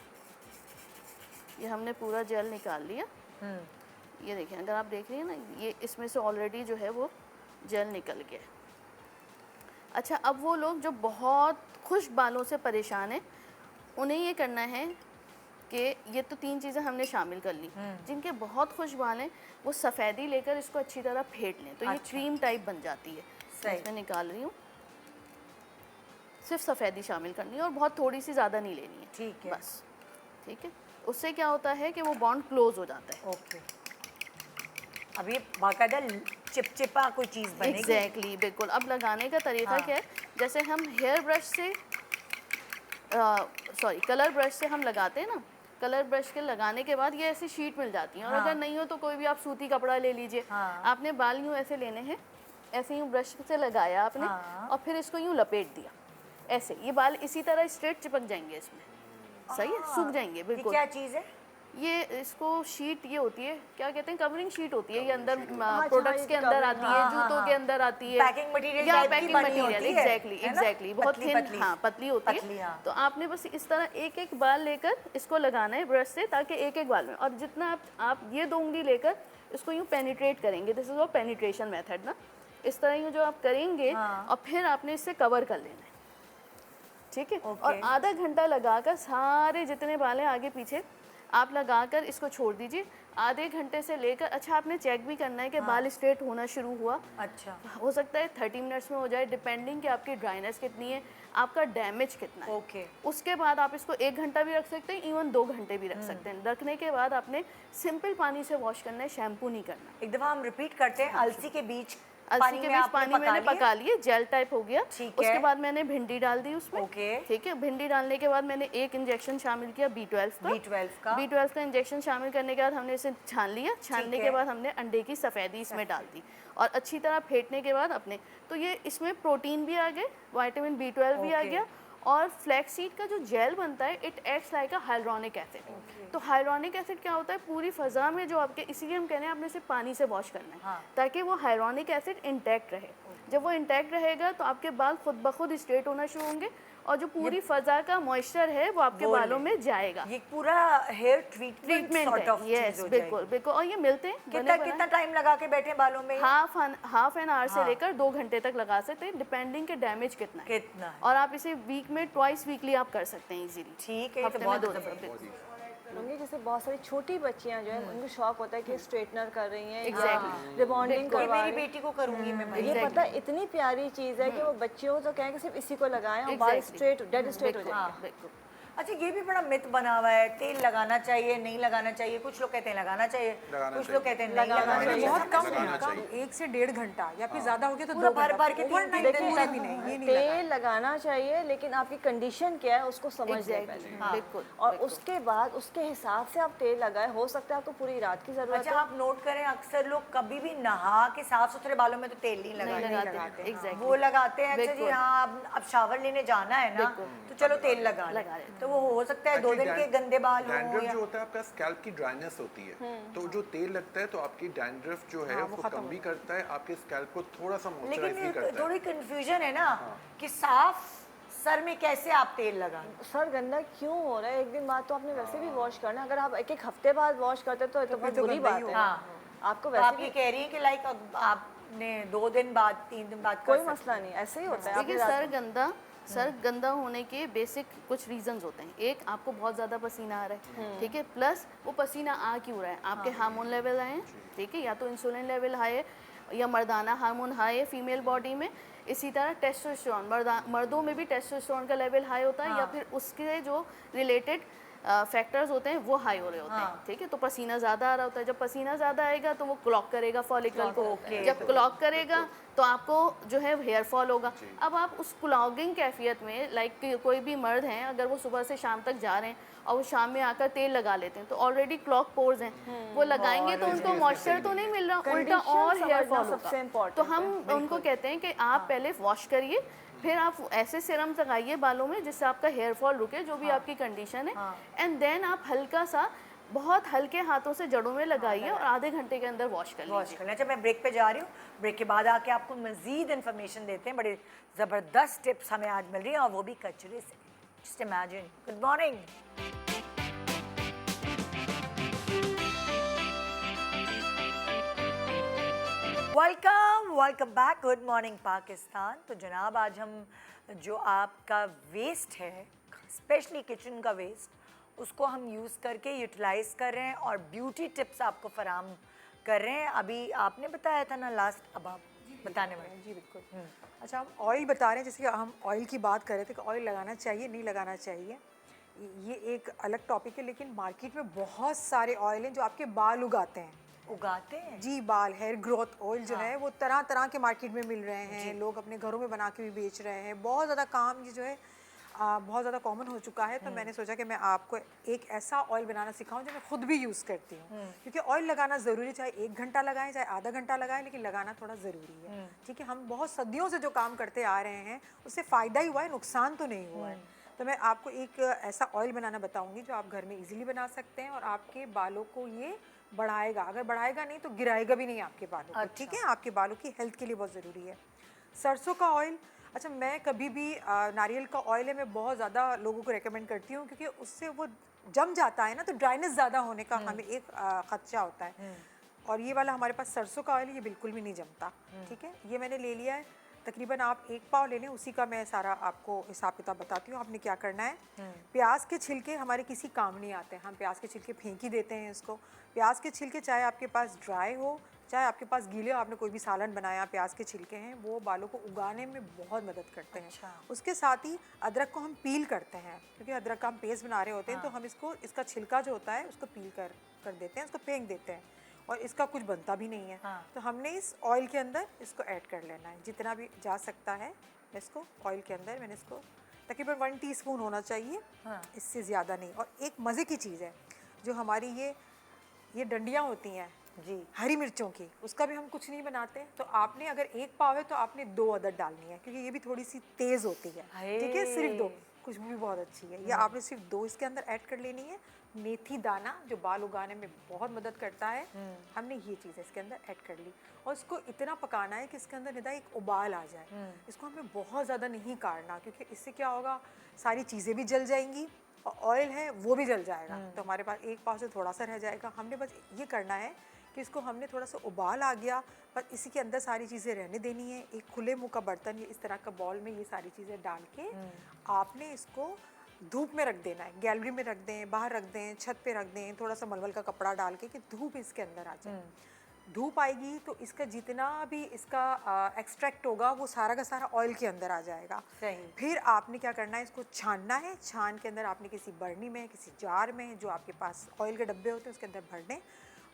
ये हमने पूरा जेल निकाल लिया। ये देखिए, अगर आप देख रही हैं ना, ये इसमें से ऑलरेडी जो है वो जेल निकल गया है। अच्छा, अब वो लोग जो बहुत खुश्क बालों से परेशान हैं, उन्हें ये करना है कि ये तो 3 चीज़ें हमने शामिल कर ली। जिनके बहुत खुश्क बाल हैं, वो सफ़ेदी लेकर इसको अच्छी तरह फेंट लें, तो ये अच्छा। क्रीम टाइप बन जाती है। सही। इसमें निकाल रही हूँ, सिर्फ सफ़ेदी शामिल करनी है और बहुत थोड़ी सी, ज़्यादा नहीं लेनी है। ठीक है। बस, ठीक है, उससे क्या होता है कि वो बॉन्ड क्लोज हो जाता है। ओके, अब ये बाकायदा चिपचिपा कोई चीज़ बनेगी। एग्जैक्टली, बिल्कुल। अब लगाने का तरीका हाँ। क्या है, जैसे हम हेयर ब्रश से कलर ब्रश से हम लगाते हैं ना, कलर ब्रश के लगाने के बाद ये ऐसी शीट मिल जाती है। और हाँ। अगर नहीं हो तो कोई भी आप सूती कपड़ा ले लीजिए। हाँ। आपने बाल यूँ ऐसे लेने हैं, ऐसे यूँ ब्रश से लगाया आपने, हाँ। और फिर इसको यूँ लपेट दिया, ऐसे ये बाल इसी तरह स्ट्रेट चिपक जाएंगे इसमें। सही है, सूख जाएंगे ये बिल्कुल। क्या चीज़ है? ये इसको शीट, ये होती है, क्या कहते हैं, कवरिंग शीट होती है। ये अंदर हाँ, प्रोडक्ट्स ये के अंदर covering, आती है, हाँ, जूतों हाँ, के अंदर आती है, पैकिंग मटेरियल या टाइप की पैकिंग बनी मटेरियल। होती है, एग्जैक्टली, है ना? एग्जैक्टली, बहुत पतली थिन, पतली। हाँ पतली होती पतली, है। हाँ। तो आपने बस इस तरह एक एक बाल लेकर इसको लगाना है ब्रश से, ताकि एक एक बाल में, और जितना आप ये 2 उंगली लेकर इसको यूँ पेनिट्रेट करेंगे, दिस इज वो पेनिट्रेशन मेथड ना। इस तरह यूँ जो आप करेंगे, हाँ। और फिर आपने इससे कवर कर लेना है। ठीक है, ओके। और आधा घंटा लगाकर सारे जितने बाल हैं आगे पीछे आप लगाकर इसको छोड़ दीजिए। आधे घंटे से लेकर, अच्छा आपने चेक भी करना है कि बाल स्ट्रेट होना शुरू हुआ। अच्छा, हो सकता है 30 मिनट्स में हो जाए, डिपेंडिंग कि आपकी ड्राइनेस कितनी है, आपका डैमेज कितना है। ओके। उसके बाद आप इसको 1 घंटा भी रख सकते हैं, इवन 2 घंटे भी रख सकते हैं। रखने के बाद आपने सिंपल पानी से वॉश करना है, शैम्पू नहीं करना। एक दफ़ा हम रिपीट करते हैं। अलसी के बीज अलसी के बीच पानी मैंने पका लिए, जेल टाइप हो गया। ठीक उसके है। बाद मैंने भिंडी डाल दी उसमें। ओके। ठीक है, भिंडी डालने के बाद मैंने एक इंजेक्शन शामिल किया B12 का। B12 का इंजेक्शन शामिल करने के बाद हमने इसे छान लिया। छानने है। के बाद हमने अंडे की सफ़ेदी इसमें डाल दी, और अच्छी तरह फेंटने के बाद अपने, तो ये इसमें प्रोटीन भी आ गए, विटामिन B12 भी आ ओके। गया, और फ्लैक्स सीड का जो जेल बनता है it acts like a hyaluronic acid. तो हाइलुरोनिक एसिड क्या होता है, पूरी फजा में जो आपके, इसीलिए हम कह रहे हैं आपने सिर्फ पानी से वॉश करना है, हाँ। ताकि वो हाइलुरोनिक एसिड इंटैक्ट रहे। जब वो इंटैक्ट रहेगा तो आपके बाल खुद ब खुद स्ट्रेट होना शुरू होंगे और जो पूरी फजा का मॉइस्चर है वो आपके वो बालों ले। में जाएगा। ये पूरा hair treatment treatment sort of है, चीज यस हो बिल्कुल जाएगी। बिल्कुल। और ये मिलते हैं कितना कितना टाइम लगा के बैठे बालों में ये? हाफ एन आवर से हाँ। लेकर 2 घंटे तक लगा सकते हैं, डिपेंडिंग के डैमेज कितना है। कितना है? और आप इसे वीक में ट्वाइस वीकली आप कर सकते हैं इजीली। ठीक है, ये तो हफ्ते में बहुत 2 जबरदस्त। दिन। करूँगी जैसे बहुत सारी छोटी बच्चियां जो है उनको शौक होता है कि स्ट्रेटनर कर रही हैं, Exactly. रिबॉन्डिंग ये करवा मेरी रही हैं। बेटी को करूंगी मैं भाई। ये पता है इतनी प्यारी चीज है कि वो बच्चियों को तो कहें कि सिर्फ इसी को लगाएं और बाल Exactly. स्ट्रेट डेड स्ट्रेट हो बिल्कुल, जाएंगे। बिल्कुल। अच्छा, ये भी बड़ा मिथ बना हुआ है, तेल लगाना चाहिए नहीं लगाना चाहिए। कुछ लोग कहते हैं लगाना चाहिए, लगाना कुछ चाहिए। लोग कहते हैं नहीं लगाना लगाना चाहिए। बहुत कम लगाना कम चाहिए। 1 से 1.5 घंटा या फिर ज्यादा हो गया तो पूरा 2 भर घंटा। भर के 3 Overnight दिन पूरे तक भी नहीं, ये नहीं लगाना। तेल लगाना चाहिए लेकिन आपकी कंडीशन क्या है उसको समझ लें Exactly, पहले। बिल्कुल, और बिल्कुल। उसके बाद उसके हिसाब से आप तेल लगाए। हो सकता है आपको पूरी रात की जरूरत अच्छा, है। आप नोट करें अक्सर लोग कभी भी नहा के साफ सुथरे बालों में तो तेल नहीं नहीं लगाते, लगाते, एग्जैक्टली। वो लगाते हैं। अच्छा जी, बिल्कुल। हाँ, अब शावर लेने जाना है ना, तो चलो तेल लगा लें। लगा लें। तो वो हो सकता है 2 दिन के गंदे बाल हो डैंड्रफ या जो होता है आपका स्कैल्प की ड्राइनेस होती है, तो जो तेल लगता है तो आपकी डैंड्रफ जो है उसको कम भी करता है, आपके स्कैल्प को थोड़ा सा मॉइस्चराइज भी लेकिन करता है। थोड़ी कंफ्यूजन है ना कि साफ सर में कैसे आप तेल लगाएं। सर गंदा क्यों हो रहा है? एक दिन बाद तो आपने वैसे भी वॉश करना है। अगर आप एक एक हफ्ते बाद वॉश करते तो बहुत बुरी गंदा ही बात है। हाँ। आपको तो वैसे आप ये भी कह रही हैं कि लाइक आपने 2 दिन बाद 3 दिन बाद कोई कर सकते मसला नहीं, ऐसे ही होता है। देखिए, आपने सर गंदा होने के बेसिक कुछ रीजंस होते हैं। एक, आपको बहुत ज़्यादा पसीना आ रहा है, ठीक है, प्लस वो पसीना आ क्यों रहा है, आपके हार्मोन लेवल आए हैं, ठीक है, या तो इंसुलिन लेवल हाई है या मर्दाना हार्मोन हाई है फीमेल बॉडी में। इसी तरह टेस्टोस्टेरोन, मर्दों में भी टेस्टोस्टेरोन का लेवल हाई होता है, या फिर उसके जो रिलेटेड फैक्टर्स होते हैं वो हाई हो रहे होते हैं, ठीक है। तो पसीना ज़्यादा आ रहा होता है, जब पसीना ज़्यादा आएगा तो वो क्लॉक करेगा फॉलिकल को, जब क्लॉक करेगा तो आपको जो है हेयर फॉल होगा। अब आप उस क्लॉगिंग कैफियत में, लाइक कोई भी मर्द हैं, अगर वो सुबह से शाम तक जा रहे हैं और वो शाम में आकर तेल लगा लेते हैं तो ऑलरेडी क्लॉक पोर्स हैं, वो लगाएंगे तो उनको मॉइस्चर तो नहीं मिल रहा, उल्टा Condition और हेयर समझना फॉल सबसे होगा। important तो हम उनको कहते हैं कि आप पहले वॉश करिए, फिर आप ऐसे सीरम लगाइए बालों में जिससे आपका हेयर फॉल रुके, जो भी आपकी कंडीशन है, एंड देन आप हल्का सा बहुत हल्के हाथों से जड़ों में लगाइए और आधे घंटे के अंदर वॉश कर वॉश लीजिए। कर लें। अच्छा, मैं ब्रेक पे जा रही हूँ, ब्रेक के बाद आके आपको मज़ीद इन्फॉर्मेशन देते हैं। बड़े ज़बरदस्त टिप्स हमें आज मिल रही हैं और वो भी कचरे से। Just imagine. Good morning. Welcome back. Good morning Pakistan. तो जनाब, आज हम जो आपका वेस्ट है, स्पेशली किचन का वेस्ट, उसको हम यूज़ करके यूटिलाइज़ कर रहे हैं और ब्यूटी टिप्स आपको फराम कर रहे हैं। अभी आपने बताया था ना लास्ट, अब आप बताने वाले। जी बिल्कुल। अच्छा, हम ऑयल बता रहे हैं, जैसे कि हम ऑयल की बात कर रहे थे कि ऑयल लगाना चाहिए नहीं लगाना चाहिए, ये एक अलग टॉपिक है। लेकिन मार्केट में बहुत सारे ऑयल हैं जो आपके बाल उगाते हैं। उगाते हैं जी, बाल हेयर ग्रोथ ऑयल जो है वो तरह तरह के मार्केट में मिल रहे हैं, लोग अपने घरों में बना के भी बेच रहे हैं। बहुत ज़्यादा काम ये जो है बहुत ज़्यादा कॉमन हो चुका है। तो मैंने सोचा कि मैं आपको एक ऐसा ऑयल बनाना सिखाऊं जो मैं खुद भी यूज़ करती हूँ, क्योंकि ऑयल लगाना ज़रूरी, चाहे 1 घंटा लगाएं चाहे आधा घंटा लगाएं, लेकिन लगाना थोड़ा ज़रूरी है, ठीक है। हम बहुत सदियों से जो काम करते आ रहे हैं उससे फ़ायदा ही हुआ है, नुकसान तो नहीं हुआ है। तो मैं आपको एक ऐसा ऑयल बनाना बताऊंगी जो आप घर में इजीली बना सकते हैं और आपके बालों को ये बढ़ाएगा। अगर बढ़ाएगा नहीं तो गिराएगा भी नहीं आपके बालों को, ठीक है। आपके बालों की हेल्थ के लिए बहुत ज़रूरी है। सरसों का ऑयल। अच्छा, मैं कभी भी नारियल का ऑयल है मैं बहुत ज़्यादा लोगों को रेकमेंड करती हूँ, क्योंकि उससे वो जम जाता है ना, तो ड्राइनेस ज़्यादा होने का हमें एक खदशा होता है। और ये वाला हमारे पास सरसों का ऑयल, ये बिल्कुल भी नहीं जमता, ठीक है। ये मैंने ले लिया है, तकरीबन आप 1 पाव ले लें, उसी का मैं सारा आपको हिसाब किताब बताती हूँ। आपने क्या करना है, प्याज के छिलके हमारे किसी काम नहीं आते, हम प्याज के छिलके फेंक ही देते हैं इसको। प्याज के छिलके चाहे आपके पास ड्राई हो चाहे आपके पास गीले हो, आपने कोई भी सालन बनाया, प्याज के छिलके हैं, वो बालों को उगाने में बहुत मदद करते हैं। अच्छा। उसके साथ ही अदरक को हम पील करते हैं, क्योंकि अदरक का हम पेस्ट बना रहे होते हैं, तो हम इसको, इसका छिलका जो होता है उसको पील कर देते हैं, उसको फेंक देते हैं और इसका कुछ बनता भी नहीं है। तो हमने इस ऑयल के अंदर इसको ऐड कर लेना है, जितना भी जा सकता है। इसको ऑयल के अंदर मैंने इसको तकरीबन 1 टीस्पून होना चाहिए, इससे ज़्यादा नहीं। और एक मज़े की चीज़ है, जो हमारी ये डंडियाँ होती हैं जी हरी मिर्चों की, उसका भी हम कुछ नहीं बनाते। तो आपने अगर 1 पाव है तो आपने 2 अदद डालनी है, क्योंकि ये भी थोड़ी सी तेज़ होती है, ठीक है। सिर्फ 2, खुशबू भी बहुत अच्छी है। ये आपने सिर्फ 2 इसके अंदर ऐड कर लेनी है। मेथी दाना जो बाल उगाने में बहुत मदद करता है, हमने ये चीज़ इसके अंदर ऐड कर ली और इसको इतना पकाना है कि इसके अंदर निदा एक उबाल आ जाए। इसको हमें बहुत ज़्यादा नहीं काढ़ना, क्योंकि इससे क्या होगा, सारी चीज़ें भी जल जाएंगी और ऑयल है वो भी जल जाएगा, तो हमारे पास एक पाव से थोड़ा सा रह जाएगा। हमने बस ये करना है कि इसको हमने थोड़ा सा उबाल आ गया, पर इसी के अंदर सारी चीज़ें रहने देनी है। एक खुले मुंह का बर्तन या इस तरह का बॉल में ये सारी चीज़ें डाल के आपने इसको धूप में रख देना है। गैलरी में रख दें, बाहर रख दें, छत पे रख दें, थोड़ा सा मलमल का कपड़ा डाल के कि धूप इसके अंदर आ जाए। धूप आएगी तो इसका जितना भी इसका एक्सट्रैक्ट होगा वो सारा का सारा ऑयल के अंदर आ जाएगा। सही। फिर आपने क्या करना है, इसको छानना है। छान के अंदर आपने किसी बर्नी में, किसी जार में, जो आपके पास ऑयल के डब्बे होते हैं उसके अंदर भर दें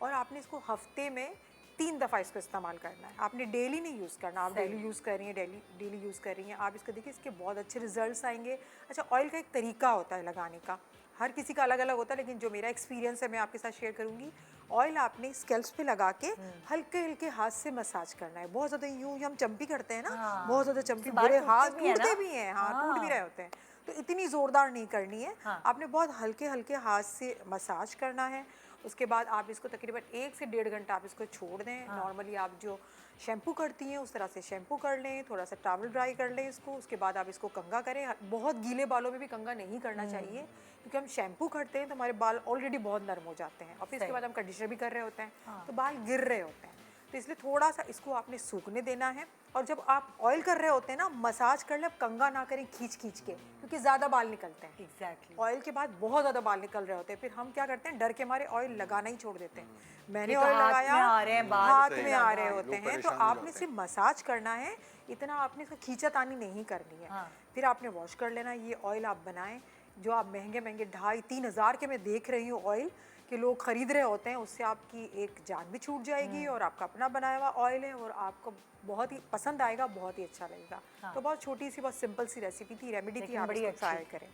और आपने इसको हफ्ते में 3 दफ़ा इसको इस्तेमाल करना है। आपने डेली नहीं यूज़ करना। आप डेली यूज़ कर रही हैं, डेली यूज़ कर रही हैं, आप इसको देखिए, इसके बहुत अच्छे रिजल्ट्स आएंगे। अच्छा, ऑयल का एक तरीका होता है लगाने का, हर किसी का अलग अलग होता है, लेकिन जो मेरा एक्सपीरियंस है मैं आपके साथ शेयर करूँगी। ऑयल आपने स्कैल्प्स पे लगा के हल्के हल्के हाथ से मसाज करना है। बहुत ज़्यादा यूँ हम चंपी करते हैं ना, बहुत ज़्यादा चंपी, बाल बुरे टूटते हाथ भी हैं ना? टूटते भी हैं, हाँ टूट भी रहे होते हैं। तो इतनी ज़ोरदार नहीं करनी है, आपने बहुत हल्के हल्के हाथ से मसाज करना है। उसके बाद आप इसको तकरीबन 1 से 1.5 घंटा आप इसको छोड़ दें। नॉर्मली आप जो शैम्पू करती हैं उस तरह से शैम्पू कर लें, थोड़ा सा टॉवल ड्राई कर लें इसको। उसके बाद आप इसको कंघा करें। बहुत गीले बालों में भी कंघा नहीं करना चाहिए, क्योंकि हम शैम्पू करते हैं तो हमारे बाल ऑलरेडी बहुत नरम हो जाते हैं और फिर इसके बाद हम कंडीशनर भी कर रहे होते हैं तो बाल गिर रहे होते हैं। तो इसलिए थोड़ा सा इसको आपने सूखने देना है। और जब आप ऑयल कर रहे होते हैं ना, मसाज कर ले, अब कंघा ना करें खींच खींच के, क्योंकि ज़्यादा बाल निकलते हैं। एग्जैक्टली। ऑयल के बाद बहुत ज़्यादा बाल निकल रहे होते हैं, फिर हम क्या करते हैं, डर के हमारे ऑयल लगाना ही छोड़ देते हैं। मैंने ये तो ऑयल हाथ लगाया, में आ रहे हैं बाल, हाथ सही में बात आ है, रहे लोग होते हैं, तो परेशान हो आपने जाते सिर्फ मसाज करना है, इतना आपने इसको खींचातानी नहीं करनी है। फिर आपने वॉश कर लेना। ये ऑयल आप बनाएं जो आप महंगे महंगे 2,500-3 हज़ार के मैं देख रही हूँ ऑयल कि लोग खरीद रहे होते हैं, उससे आपकी एक जान भी छूट जाएगी और आपका अपना बनाया हुआ ऑयल है और आपको बहुत ही पसंद आएगा, बहुत ही अच्छा लगेगा। तो बहुत छोटी सी, बहुत सिंपल सी रेसिपी थी, रेमेडी थी, लेकिन आप बड़ी इसको अच्छी। ट्राई करें।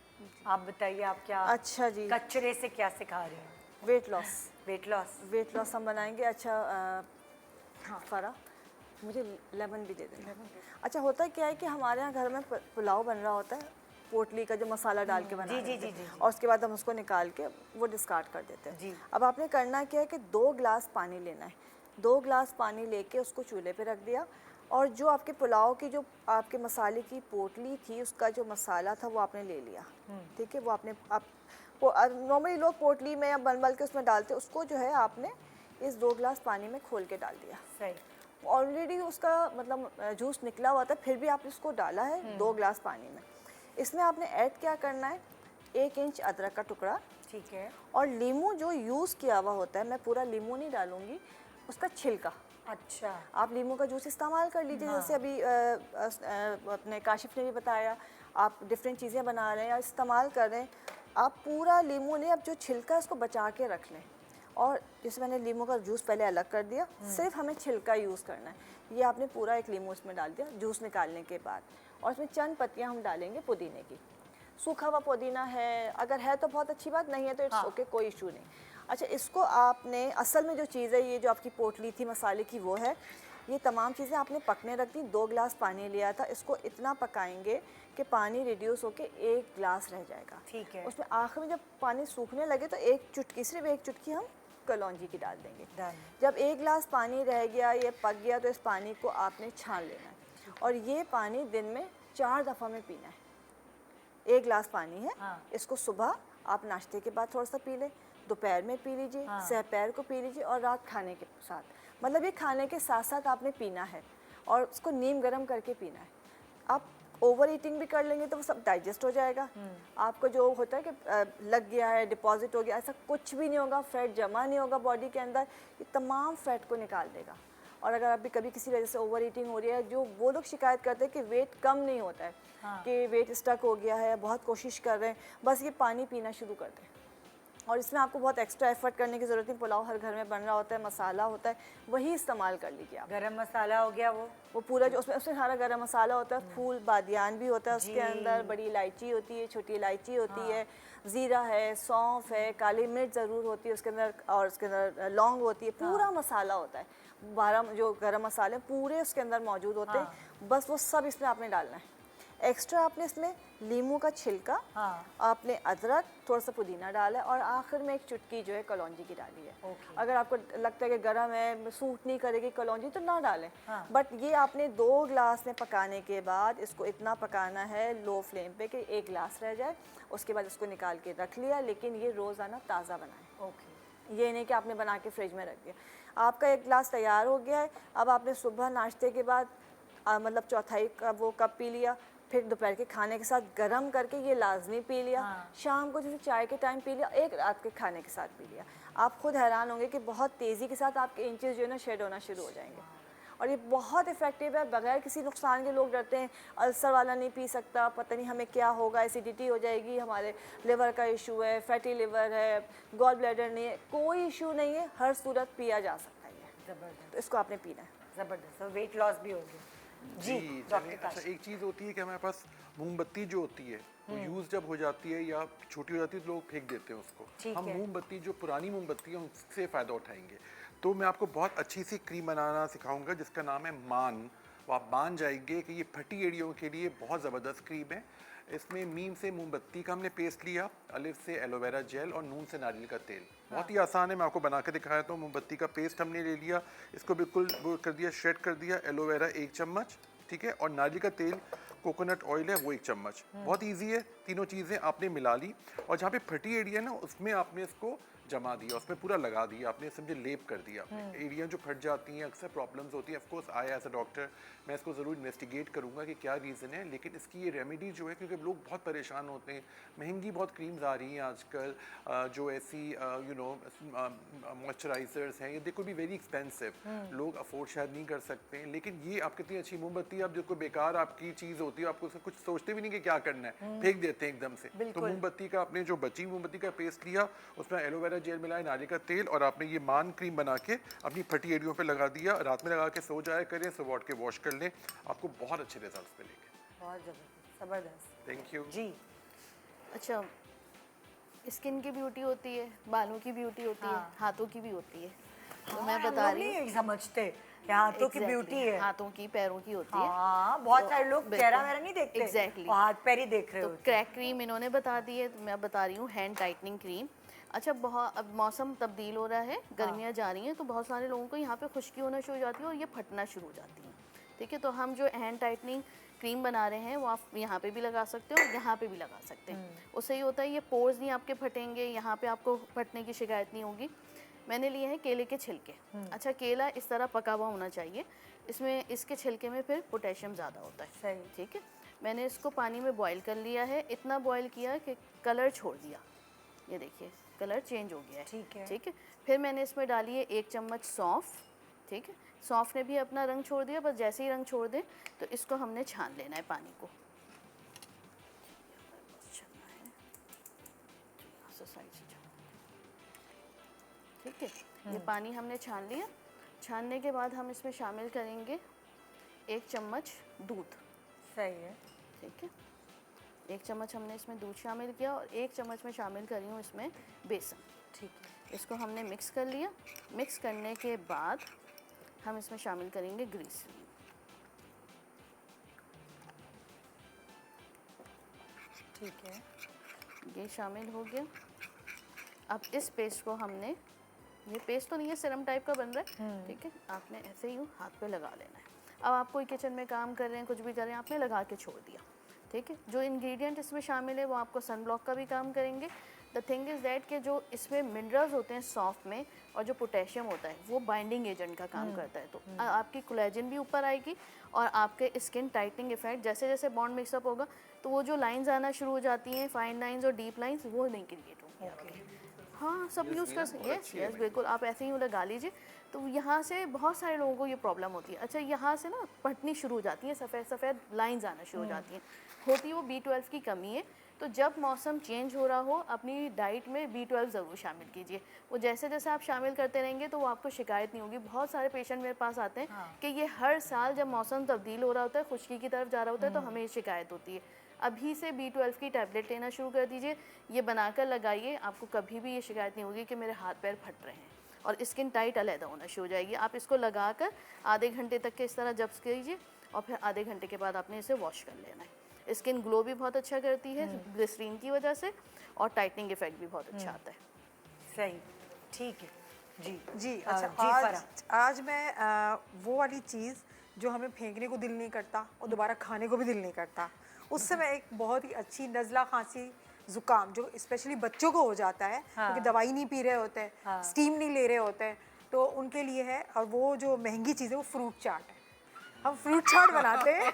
आप बताइए, आप क्या अच्छा जी, कचरे से क्या सिखा रही हैं? Weight loss. वेट लॉस हम बनाएंगे। अच्छा हाँ फरा, मुझे लेमन भी दे देना। अच्छा, होता क्या है कि हमारे यहाँ घर में पुलाव बन रहा होता है, पोटली का जो मसाला डाल के बना जी, देते हैं, और उसके बाद हम उसको निकाल के वो डिस्कार्ड कर देते हैं। जी। अब आपने करना क्या है कि 2 गिलास पानी लेना है। 2 गिलास पानी लेके उसको चूल्हे पे रख दिया और जो आपके पुलाव की जो आपके मसाले की पोटली थी, उसका जो मसाला था वो आपने ले लिया। ठीक है, वो आपने नॉर्मली लोग पोटली में या बन के उसमें डालते, उसको जो है आपने इस 2 गिलास पानी में खोल के डाल दिया। सही। ऑलरेडी उसका मतलब जूस निकला हुआ था, फिर भी आपने उसको डाला है 2 गिलास पानी में। इसमें आपने ऐड क्या करना है, 1 इंच अदरक का टुकड़ा, ठीक है। और नींबू जो यूज़ किया हुआ होता है, मैं पूरा नींबू नहीं डालूंगी, उसका छिलका। अच्छा। आप नींबू का जूस इस्तेमाल कर लीजिए। जैसे अभी अपने काशिफ ने भी बताया, आप डिफरेंट चीज़ें बना रहे हैं या इस्तेमाल कर रहे हैं, आप पूरा नींबू नहीं, अब जो छिलका है उसको बचा के रख लें। और जैसे मैंने नींबू का जूस पहले अलग कर दिया, सिर्फ हमें छिलका यूज़ करना है। ये आपने पूरा एक नींबू इसमें डाल दिया जूस निकालने के बाद, और इसमें चंद पत्तियाँ हम डालेंगे पुदीने की। सूखा हुआ पुदीना है, अगर है तो बहुत अच्छी बात, नहीं है तो इट्स ओके, कोई इशू नहीं। अच्छा, इसको आपने असल में जो चीज़ है, ये जो आपकी पोटली थी मसाले की वो है, ये तमाम चीज़ें आपने पकने रख दी। 2 गिलास पानी लिया था, इसको इतना पकाएंगे कि पानी रिड्यूस होके 1 गिलास रह जाएगा। ठीक है। उसमें आखिर में जब पानी सूखने लगे तो 1 चुटकी, सिर्फ 1 चुटकी हम कलौंजी की डाल देंगे। जब 1 गिलास पानी रह गया, ये पक गया, तो इस पानी को आपने छान लेना है और ये पानी दिन में 4 दफ़ा में पीना है। 1 गिलास पानी है, इसको सुबह आप नाश्ते के बाद थोड़ा सा पी लें, दोपहर में पी लीजिए, सहपहर को पी लीजिए और रात खाने के साथ। मतलब ये खाने के साथ साथ आपने पीना है और उसको नीम गर्म करके पीना है। आप ओवर ईटिंग भी कर लेंगे तो वो सब डाइजेस्ट हो जाएगा। आपको जो होता है कि लग गया है, डिपॉजिट हो गया, ऐसा कुछ भी नहीं होगा, फैट जमा नहीं होगा बॉडी के अंदर, ये तमाम फैट को निकाल देगा। और अगर अभी कभी किसी वजह से ओवर ईटिंग हो रही है, जो वो लोग शिकायत करते हैं कि वेट कम नहीं होता है, कि वेट स्टक हो गया है, बहुत कोशिश कर रहे हैं, बस ये पानी पीना शुरू कर दें। और इसमें आपको बहुत एक्स्ट्रा एफर्ट करने की ज़रूरत नहीं, पुलाव हर घर में बन रहा होता है, मसाला होता है, वही इस्तेमाल कर लीजिए आप। गरम मसाला हो गया, वो पूरा जो उसमें सारा गरम मसाला होता है, फूल बादियान भी होता है उसके अंदर, बड़ी इलायची होती है, छोटी इलायची होती है, ज़ीरा है, सौंफ है, काली मिर्च ज़रूर होती है उसके अंदर, और उसके अंदर लौंग होती है, पूरा मसाला होता है। 12 जो गरम मसाले पूरे उसके अंदर मौजूद होते हैं, बस वो सब इसमें आपने डालना है। एक्स्ट्रा आपने इसमें लीमू का छिलका, हाँ। आपने अदरक, थोड़ा सा पुदीना डाला है और आखिर में एक चुटकी जो है कलौंजी की डाली है। अगर आपको लगता है कि गर्म है, सूट नहीं करेगी कलौंजी, तो ना डालें। हाँ। बट ये आपने 2 ग्लास में पकाने के बाद इसको इतना पकाना है लो फ्लेम पे कि 1 ग्लास रह जाए। उसके बाद इसको निकाल के रख लिया, लेकिन ये रोज़ाना ताज़ा बनाएं। ओके। ये नहीं कि आपने बना के फ्रिज में रख दिया। आपका 1 ग्लास तैयार हो गया है। अब आपने सुबह नाश्ते के बाद मतलब चौथाई का वो कप पी लिया, फिर दोपहर के खाने के साथ गरम करके ये लाजमी पी लिया। शाम को जैसे चाय के टाइम पी लिया, एक रात के खाने के साथ पी लिया। आप खुद हैरान होंगे कि बहुत तेज़ी के साथ आपके इंचेस जो है ना शेड होना शुरू हो जाएंगे। और ये बहुत इफ़ेक्टिव है, बगैर किसी नुकसान के। लोग डरते हैं अल्सर वाला नहीं पी सकता, पता नहीं हमें क्या होगा, एसिडिटी हो जाएगी, हमारे लिवर का इशू है, फैटी लिवर है, गॉल ब्लैडर नहीं है। कोई इशू नहीं है, हर सूरत पिया जा सकता है ये। ज़बरदस्त, तो इसको आपने पीना है। ज़बरदस्त। तो वेट लॉस भी हो गया। जी डॉक्टर चलिए, काश। अच्छा एक चीज़ होती है कि हमारे पास मोमबत्ती जो होती है वो यूज़ जब हो जाती है या छोटी हो जाती है तो लोग फेंक देते हैं उसको। ठीक हम है। मोमबत्ती जो पुरानी मोमबत्ती है उससे फ़ायदा उठाएंगे। तो मैं आपको बहुत अच्छी सी क्रीम बनाना सिखाऊंगा जिसका नाम है मान। वो आप मान जाएंगे कि ये फटी एड़ियों के लिए बहुत ज़बरदस्त क्रीम है। इसमें मीम से मोमबत्ती का हमने पेस्ट लिया, अलिफ से एलोवेरा जेल और नून से नारियल का तेल। बहुत ही आसान है, मैं आपको बना के दिखाया था। मोमबत्ती का पेस्ट हमने ले लिया, इसको बिल्कुल वो कर दिया, श्रेड कर दिया। एलोवेरा 1 चम्मच, ठीक है, और नारियल का तेल, कोकोनट ऑयल है वो 1 चम्मच। बहुत इजी है, तीनों चीज़ें आपने मिला ली और जहाँ पे फटी एरिया ना उसमें आपने इसको जमा दिया, उसमें पूरा लगा दिया आपने, समझे लेप कर दिया। एरिया जो फट जाती हैं अक्सर प्रॉब्लम्स होती हैं। Of course I as a doctor मैं इसको ज़रूर इन्वेस्टिगेट करूँगा कि क्या रीज़न है, लेकिन इसकी ये रेमेडी जो है, क्योंकि लोग बहुत परेशान होते हैं, महंगी बहुत क्रीम्स आ रही हैं आजकल जो ऐसी यू नो मॉइस्चराइजर्स हैं, ये they could be very expensive, लोग अफोर्ड शायद नहीं कर सकते हैं। लेकिन ये आप कितनी अच्छी मोमबत्ती, आप जो कोई बेकार आपकी चीज़ होती है, आपको उसमें कुछ सोचते भी नहीं कि क्या करना है, फेंक देते हैं एकदम से। तो मोमबत्ती का आपने जो बची मोमबत्ती का पेस्ट लिया, उसमें एलोवेरा जेल मिलाया, नारियल का तेल, और आपने ये मान क्रीम बना के अपनी फटी एड़ियों पे लगा दिया। रात में लगा के सो जाया करें, सुबह उठ के वॉश कर लें, आपको बहुत अच्छे रिजल्ट्स मिलेंगे। बहुत ज़बरदस्त, ज़बरदस्त। थैंक यू जी अच्छा, स्किन की ब्यूटी होती है, बालों की ब्यूटी होती है, हाथों की भी होती है। तो मैं बता रही हूँ, नहीं समझते कि हाथों की Exactly, ब्यूटी है। हाथों की, पैरों की होती है। हाँ, बहुत तो सारे लोग बिल्कुल, चेहरा वेरा नहीं देखते, Exactly. वो हाथ पैर ही देख रहे तो होते हैं। क्रैक क्रीम इन्होंने बता दी है, तो मैं बता रही हूँ हैंड टाइटनिंग क्रीम। अच्छा, बहुत अब मौसम तब्दील हो रहा है, गर्मियाँ जा रही हैं, तो बहुत सारे लोगों को यहाँ पे खुश्की होना शुरू हो जाती है और ये फटना शुरू हो जाती है। ठीक है, तो हम जो हैंड टाइटनिंग क्रीम बना रहे हैं वो आप यहाँ पे भी लगा सकते हो और यहाँ पे भी लगा सकते हैं। उससे ये होता है ये पोर्स नहीं आपके फटेंगे, यहाँ पे आपको फटने की शिकायत नहीं होगी। मैंने लिए हैं केले के छिलके। अच्छा, केला इस तरह पका हुआ होना चाहिए, इसमें इसके छिलके में फिर पोटेशियम ज़्यादा होता है। सही। ठीक है, मैंने इसको पानी में बॉईल कर लिया है, इतना बॉईल किया कि कलर छोड़ दिया। ये देखिए कलर चेंज हो गया है। ठीक है। ठीक है, फिर मैंने इसमें डाली है 1 चम्मच सौंफ। ठीक है, सौंफ ने भी अपना रंग छोड़ दिया, बस जैसे ही रंग छोड़ दे तो इसको हमने छान लेना है पानी को। ठीक है, ये पानी हमने छान लिया। छानने के बाद हम इसमें शामिल करेंगे 1 चम्मच दूध। सही है। ठीक है, 1 चम्मच हमने इसमें दूध शामिल किया और 1 चम्मच में शामिल करी हूँ इसमें बेसन। ठीक है। इसको हमने मिक्स कर लिया। मिक्स करने के बाद हम इसमें शामिल करेंगे ग्रीस। ठीक है। ये शामिल हो गया। अब इस पेस्ट को हमने, ये पेस्ट तो नहीं है, सिरम टाइप का बन रहा है। ठीक है, आपने ऐसे ही हाथ पे लगा लेना है। अब आप कोई किचन में काम कर रहे हैं, कुछ भी कर रहे हैं, आपने लगा के छोड़ दिया। ठीक है, जो इंग्रेडिएंट इसमें शामिल है वो आपको सन ब्लॉक का भी काम करेंगे। द थिंग इज़ दैट कि जो इसमें मिनरल्स होते हैं सॉफ्ट में और जो पोटेशियम होता है वो बाइंडिंग एजेंट का काम करता है। तो आपकी कोलेजन भी ऊपर आएगी और आपके स्किन टाइटनिंग इफेक्ट, जैसे जैसे बॉन्ड मिक्सअप होगा तो वो जो लाइंस आना शुरू हो जाती हैं, फाइन लाइंस और डीप लाइंस, वो नहीं क्रिएट होंगी आपके। हाँ, सब यूज़ कर सकते हैं। यस बिल्कुल, आप ऐसे ही लगा लीजिए। तो यहाँ से बहुत सारे लोगों को ये प्रॉब्लम होती है। अच्छा, यहाँ से ना पटनी शुरू हो जाती है, सफ़ेद सफ़ेद लाइंस आना शुरू हो जाती हैं। होती है वो B12 की कमी है। तो जब मौसम चेंज हो रहा हो अपनी डाइट में B12 ज़रूर शामिल कीजिए। वो जैसे जैसे आप शामिल करते रहेंगे तो वो आपको शिकायत नहीं होगी। बहुत सारे पेशेंट मेरे पास आते हैं कि ये हर साल जब मौसम तब्दील हो रहा होता है, खुश्की की तरफ जा रहा होता है, तो हमें ये शिकायत होती है। अभी से B12 की टैबलेट लेना शुरू कर दीजिए, ये बनाकर लगाइए, आपको कभी भी ये शिकायत नहीं होगी कि मेरे हाथ पैर फट रहे हैं और स्किन टाइट अलहदा होना शुरू हो जाएगी। आप इसको लगाकर आधे घंटे तक के इस तरह जब्स कीजिए और फिर आधे घंटे के बाद आपने इसे वॉश कर लेना है। स्किन ग्लो भी बहुत अच्छा करती है ग्लिसरीन की वजह से, और टाइटनिंग इफेक्ट भी बहुत अच्छा आता है। सही, ठीक है जी। जी जी अच्छा, फरा। आज मैं वो वाली चीज़ जो हमें फेंकने को दिल नहीं करता और दोबारा खाने को भी दिल नहीं करता, उससे मैं एक बहुत ही अच्छी नज़ला, खांसी, ज़ुकाम जो स्पेशली बच्चों को हो जाता है क्योंकि दवाई नहीं पी रहे होते हैं, स्टीम नहीं ले रहे होते हैं, तो उनके लिए है। और वो जो महंगी चीज़ है वो फ्रूट चाट है। हम फ्रूट चाट बनाते हैं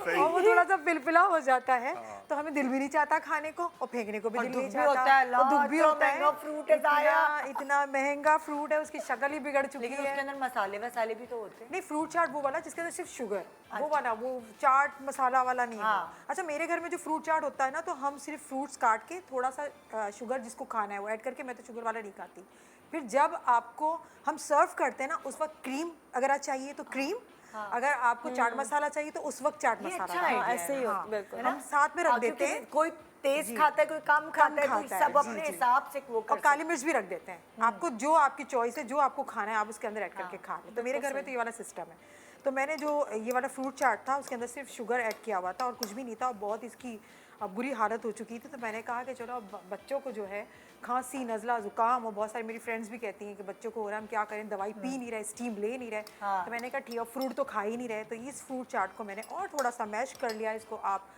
और वो थोड़ा सा पिलपिला हो जाता है, तो हमें दिल भी नहीं चाहता खाने को और फेंकने को भी और दिल दुख नहीं भी होता चाहता। है, और दुख भी इतना होता है, महंगा फ्रूट है ज़ाया। इतना महंगा फ्रूट है, उसकी शक्ल ही बिगड़ चुकी लेकिन है। उसके अंदर मसाले वसाले भी तो होते हैं। नहीं, फ्रूट चाट वो वाला जिसके अंदर सिर्फ शुगर, वो वाला, वो चाट मसाला वाला नहीं है। अच्छा, मेरे घर में जो फ्रूट चाट होता है ना, तो हम सिर्फ फ्रूट्स काट के थोड़ा सा शुगर जिसको खाना है वो ऐड करके, मैं तो शुगर वाला नहीं खाती। फिर जब आपको हम सर्व करते हैं ना, उस वक्त क्रीम अगर चाहिए तो क्रीम, अगर आपको चाट मसाला चाहिए तो उस वक्त चाट ये मसाला अच्छा डालें। idea है। ऐसे ही होता, बिल्कुल। हम साथ में रख देते क्योंकि हैं। कोई तेज खाता है, कोई कम खाता है, तो खाता है, सब जी, अपने जी। हिसाब से वो कर और काली मिर्च भी रख देते हैं। आपको जो आपकी चॉइस है, जो आपको खाना है, आप उसके अंदर ऐड करके खा लें। तो मेरे घर में तो ये वाला सिस्टम है। तो मैंने जो ये वाला फ्रूट चाट था, उसके अंदर सिर्फ शुगर ऐड किया हुआ था और कुछ भी नहीं था, और बहुत इसकी बुरी हालत हो चुकी थी। तो मैंने कहा कि चलो अब बच्चों को जो है खांसी, नज़ला, ज़ुकाम, और बहुत सारी मेरी फ्रेंड्स भी कहती हैं कि बच्चों को हो रहा है, हम क्या करें, दवाई पी नहीं रहे, स्टीम ले नहीं रहे। तो मैंने कहा ठीक है, फ्रूट तो खा ही नहीं रहे, तो इस फ्रूट चाट को मैंने और थोड़ा सा मैश कर लिया। इसको आप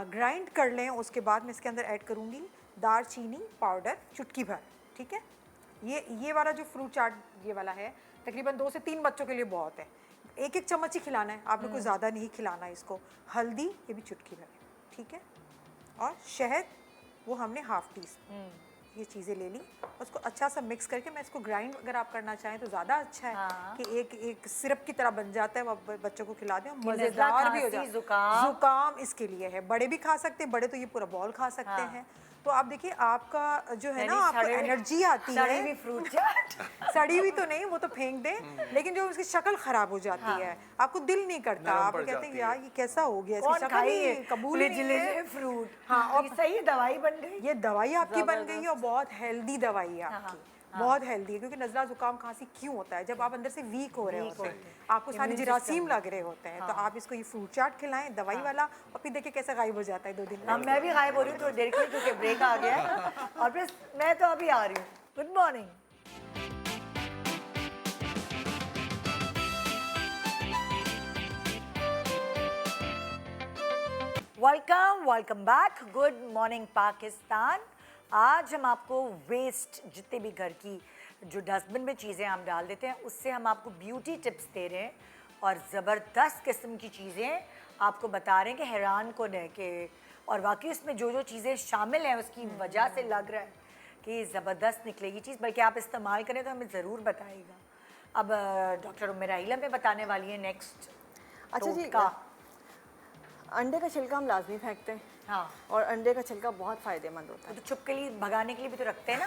ग्राइंड कर लें। उसके बाद मैं इसके अंदर ऐड करूँगी दालचीनी पाउडर चुटकी भर, ठीक है। ये वाला जो फ्रूट चाट ये वाला है, तकरीबन 2 से 3 बच्चों के लिए बहुत है। एक एक चम्मच ही खिलाना है आपने, कोई ज़्यादा नहीं खिलाना है इसको। हल्दी ये भी चुटकी भर, ठीक है। और शहद वो हमने हाफ टी स्पून, ये चीज़ें ले ली। उसको अच्छा सा मिक्स करके मैं इसको ग्राइंड अगर आप करना चाहें तो ज़्यादा अच्छा है कि एक सिरप की तरह बन जाता है, वो बच्चों को खिला दें, मज़ेदार भी हो जाता है। ज़ुकाम इसके लिए है, बड़े भी खा सकते हैं, बड़े तो ये पूरा बॉल खा सकते हैं। तो आप देखिए, आपका जो है ना, आपको एनर्जी आती है। सड़ी हुई फ्रूट चाट सड़ी हुई तो नहीं, वो तो फेंक दें, लेकिन जो उसकी शक्ल खराब हो जाती है, आपको दिल नहीं करता, आप कहते हैं यार ये कैसा हो गया, इसकी शक्ल ही कबूल ही नहीं है। फ्रूट। हाँ, और सही दवाई बन गई। ये दवाई आपकी बन गई है, और बहुत हेल्दी दवाई है आपकी, बहुत हेल्दी है। क्योंकि नज़ला, जुकाम, खांसी क्यों होता है? जब आप अंदर से वीक हो रहे होते हैं, आपको सारे जरासीम लग रहे होते हैं, तो आप इसको ये फ्रूट चाट खिलाएं, दवाई वाला, और फिर देखिए कैसा गायब हो जाता है 2 दिन में। मैं भी गायब हो रही हूँ थोड़ी देर के लिए क्योंकि ब्रेक आ गया है, और फिर मैं तो अभी आ रही हूँ। Good morning. Welcome back. Good morning Pakistan. आज हम आपको वेस्ट, जितने भी घर की जो डस्टबिन में चीज़ें हम डाल देते हैं, उससे हम आपको ब्यूटी टिप्स दे रहे हैं और ज़बरदस्त किस्म की चीज़ें आपको बता रहे हैं कि हैरान को रह के, और वाकई उसमें जो जो चीज़ें शामिल हैं उसकी वजह से लग रहा है कि ज़बरदस्त निकलेगी चीज़, बल्कि आप इस्तेमाल करें तो हमें ज़रूर बताइएगा। अब डॉक्टर उम्मे राहिला में बताने वाली है नेक्स्ट। अच्छा जी, अंडे का छिलका हम लाजमी फेंकते हैं। हाँ, और अंडे का छिलका बहुत फ़ायदेमंद होता है। तो चुप के लिए भगाने के लिए भी तो रखते हैं ना